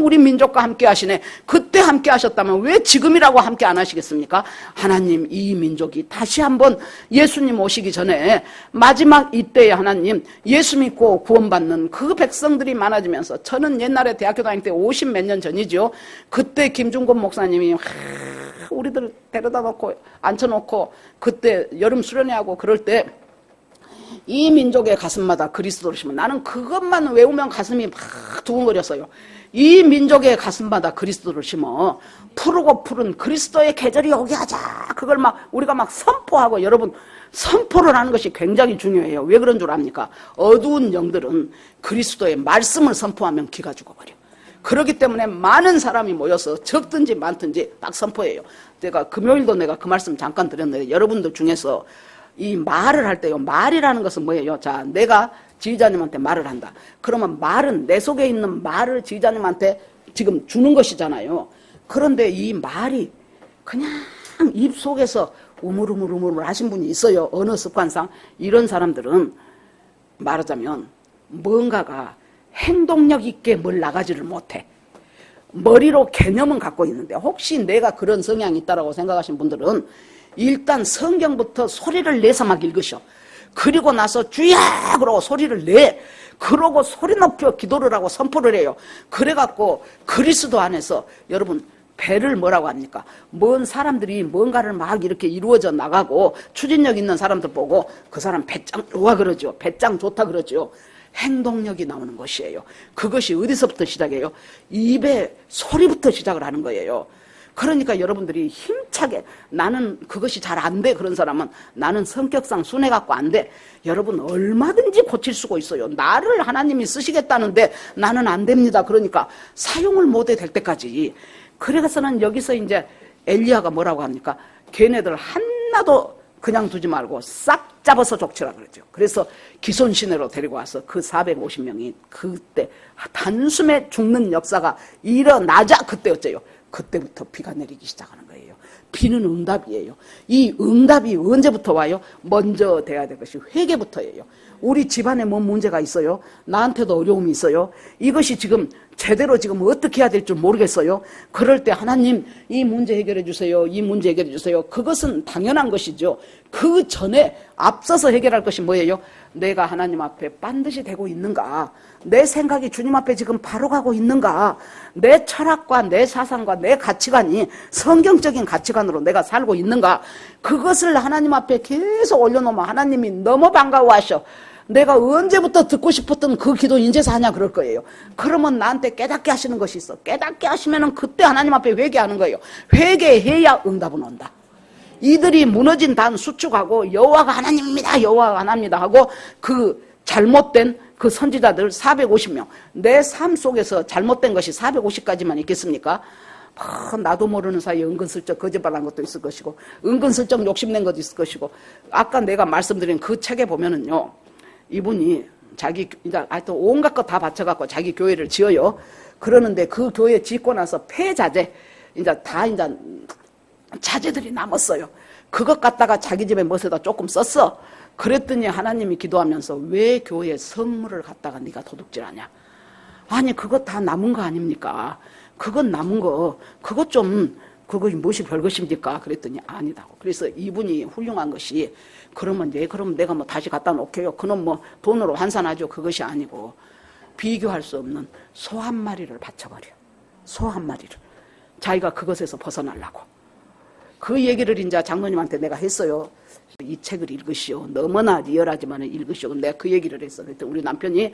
Speaker 1: 우리 민족과 함께 하시네. 그때 함께 하셨다면 왜 지금이라고 함께 안 하시겠습니까? 하나님, 이 민족이 다시 한번 예수님 오시기 전에 마지막 이때에 하나님 예수 믿고 구원받는 그 백성들이 많아지면서, 저는 옛날에 대학교 다닐 때 50 몇 년 전이죠. 그때 김중곤 목사님이 우리들 데려다 놓고 앉혀놓고 그때 여름 수련회하고 그럴 때 이 민족의 가슴마다 그리스도를 심어, 나는 그것만 외우면 가슴이 막 두근거렸어요. 이 민족의 가슴마다 그리스도를 심어 푸르고 푸른 그리스도의 계절이 오게 하자. 그걸 막 우리가 막 선포하고, 여러분 선포를 하는 것이 굉장히 중요해요. 왜 그런 줄 압니까? 어두운 영들은 그리스도의 말씀을 선포하면 기가 죽어버려. 그렇기 때문에 많은 사람이 모여서 적든지 많든지 딱 선포해요. 제가 금요일도 내가 그 말씀 잠깐 드렸는데 여러분들 중에서 이 말을 할 때요. 말이라는 것은 뭐예요? 자, 내가 지휘자님한테 말을 한다. 그러면 말은 내 속에 있는 말을 지휘자님한테 지금 주는 것이잖아요. 그런데 이 말이 그냥 입 속에서 우물우물 하신 분이 있어요. 언어 습관상. 이런 사람들은 말하자면 뭔가가 행동력 있게 뭘 나가지를 못해. 머리로 개념은 갖고 있는데 혹시 내가 그런 성향이 있다고 생각하신 분들은 일단 성경부터 소리를 내서 막 읽으셔. 그리고 나서 주야 그러고 소리를 내. 그러고 소리 높여 기도를 하고 선포를 해요. 그래갖고 그리스도 안에서 여러분 배를 뭐라고 합니까? 먼 사람들이 뭔가를 막 이렇게 이루어져 나가고 추진력 있는 사람들 보고 그 사람 배짱 좋아 그러죠. 배짱 좋다 그러죠. 행동력이 나오는 것이에요. 그것이 어디서부터 시작해요? 입의 소리부터 시작을 하는 거예요. 그러니까 여러분들이 힘차게 나는 그것이 잘 안 돼. 그런 사람은 나는 성격상 순해갖고 안 돼. 여러분 얼마든지 고칠 수가 있어요. 나를 하나님이 쓰시겠다는데 나는 안 됩니다. 그러니까 사용을 못해 될 때까지. 그래서는 여기서 이제 엘리야가 뭐라고 합니까? 걔네들 하나도 그냥 두지 말고 싹 잡아서 족치라 그러죠. 그래서 기손 시내로 데리고 와서 그 450명이 그때 단숨에 죽는 역사가 일어나자 그때 어째요? 그때부터 비가 내리기 시작하는 거예요. 비는 응답이에요. 이 응답이 언제부터 와요? 먼저 돼야 될 것이 회개부터예요. 우리 집안에 뭔 문제가 있어요? 나한테도 어려움이 있어요. 이것이 지금 제대로 지금 어떻게 해야 될 줄 모르겠어요. 그럴 때 하나님 이 문제 해결해 주세요. 이 문제 해결해 주세요. 그것은 당연한 것이죠. 그 전에 앞서서 해결할 것이 뭐예요? 내가 하나님 앞에 반드시 되고 있는가? 내 생각이 주님 앞에 지금 바로 가고 있는가? 내 철학과 내 사상과 내 가치관이 성경적인 가치관으로 내가 살고 있는가? 그것을 하나님 앞에 계속 올려놓으면 하나님이 너무 반가워하셔. 내가 언제부터 듣고 싶었던 그 기도 인제서 하냐 그럴 거예요. 그러면 나한테 깨닫게 하시는 것이 있어. 깨닫게 하시면은 그때 하나님 앞에 회개하는 거예요. 회개해야 응답은 온다. 이들이 무너진 단 수축하고 여호와가 하나님입니다. 여호와가 하나님입니다 하고 그 잘못된 그 선지자들 450명 내 삶 속에서 잘못된 것이 450까지만 있겠습니까? 나도 모르는 사이에 은근슬쩍 거짓말한 것도 있을 것이고 은근슬쩍 욕심낸 것도 있을 것이고 아까 내가 말씀드린 그 책에 보면은요 이분이 자기 이제 하여튼 온갖 거 다 바쳐갖고 자기 교회를 지어요. 그러는데 그 교회 짓고 나서 폐자재 이제 다 이제 자재들이 남았어요. 그것 갖다가 자기 집에 멋에다 조금 썼어. 그랬더니 하나님이 기도하면서 왜 교회 성물을 갖다가 네가 도둑질하냐? 아니 그것 다 남은 거 아닙니까? 그건 남은 거 그것 좀 그거 무엇이 별것입니까? 그랬더니 아니다고. 그래서 이분이 훌륭한 것이 그러면 그럼 내가 뭐 다시 갖다 놓게요. 그놈 뭐 돈으로 환산하죠. 그것이 아니고 비교할 수 없는 소 한 마리를 바쳐버려. 소 한 마리를. 자기가 그것에서 벗어나려고. 그 얘기를 이제 장로님한테 내가 했어요. 이 책을 읽으시오. 너무나 리얼하지만 읽으시오. 내가 그 얘기를 했어. 그랬더니 우리 남편이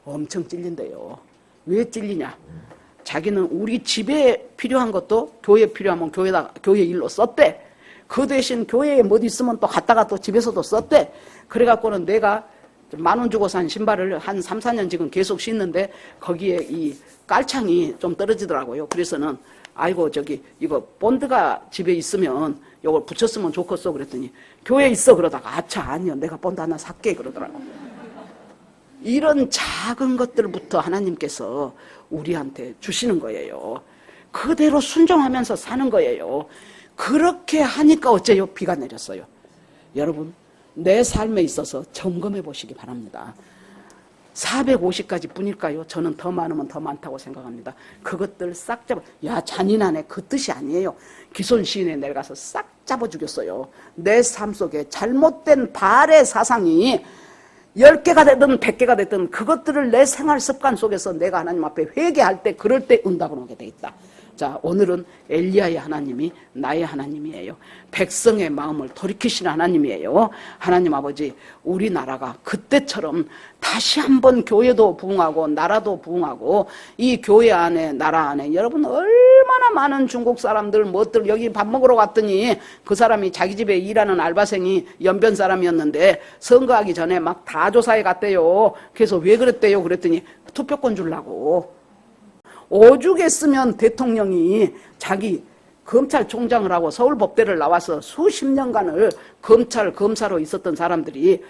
Speaker 1: 엄청 찔린대요. 왜 찔리냐? 자기는 우리 집에 필요한 것도 교회에 필요하면 교회 일로 썼대. 그 대신 교회에 뭐 있으면 또 갔다가 또 집에서도 썼대. 그래갖고는 내가 10,000원 주고 산 신발을 한 3, 4년 지금 계속 신는데 거기에 이 깔창이 좀 떨어지더라고요. 그래서는 아이고 이거 본드가 집에 있으면 이걸 붙였으면 좋겠어 그랬더니 교회에 있어 그러다가 아차 아니요 내가 본드 하나 살게 그러더라고. 이런 작은 것들부터 하나님께서 우리한테 주시는 거예요. 그대로 순종하면서 사는 거예요. 그렇게 하니까 어째요? 비가 내렸어요. 여러분 내 삶에 있어서 점검해 보시기 바랍니다. 450까지 뿐일까요? 저는 더 많으면 더 많다고 생각합니다. 그것들 싹 잡아 잔인하네 그 뜻이 아니에요. 기손 시인에 내려가서 싹 잡아 죽였어요. 내 삶 속에 잘못된 바알의 사상이 10개가 되든 100개가 되든 그것들을 내 생활 습관 속에서 내가 하나님 앞에 회개할 때 그럴 때 응답을 오게 돼 있다. 자, 오늘은 엘리야의 하나님이 나의 하나님이에요. 백성의 마음을 돌이키시는 하나님이에요. 하나님 아버지, 우리나라가 그때처럼 다시 한번 교회도 부흥하고 나라도 부흥하고 이 교회 안에 나라 안에 여러분 얼마나 많은 중국 사람들 뭐들 여기 밥 먹으러 갔더니 그 사람이 자기 집에 일하는 알바생이 연변 사람이었는데 선거하기 전에 막 다 조사해 갔대요. 그래서 왜 그랬대요? 그랬더니 투표권 주려고. 오죽했으면 대통령이 자기 검찰총장을 하고 서울법대를 나와서 수십 년간을 검사로 있었던 사람들이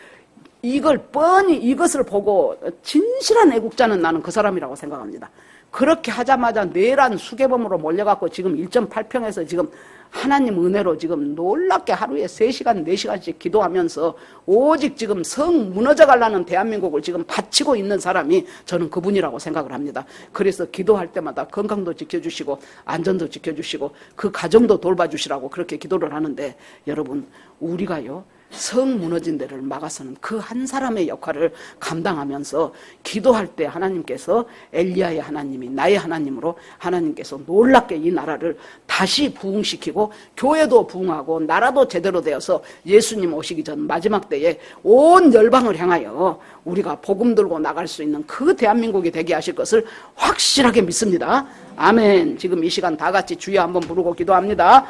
Speaker 1: 이걸 뻔히 이것을 보고 진실한 애국자는 나는 그 사람이라고 생각합니다. 그렇게 하자마자 내란 수개범으로 몰려갖고 지금 1.8평에서 지금 하나님 은혜로 지금 놀랍게 하루에 3시간, 4시간씩 기도하면서 오직 지금 성 무너져 가려는 대한민국을 지금 바치고 있는 사람이 저는 그분이라고 생각을 합니다. 그래서 기도할 때마다 건강도 지켜주시고 안전도 지켜주시고 그 가정도 돌봐주시라고 그렇게 기도를 하는데 여러분 우리가요 성 무너진 데를 막아서는 그 한 사람의 역할을 감당하면서 기도할 때 하나님께서 엘리야의 하나님이 나의 하나님으로 하나님께서 놀랍게 이 나라를 다시 부흥시키고 교회도 부흥하고 나라도 제대로 되어서 예수님 오시기 전 마지막 때에 온 열방을 향하여 우리가 복음 들고 나갈 수 있는 그 대한민국이 되게 하실 것을 확실하게 믿습니다. 아멘. 지금 이 시간 다 같이 주여 한번 부르고 기도합니다.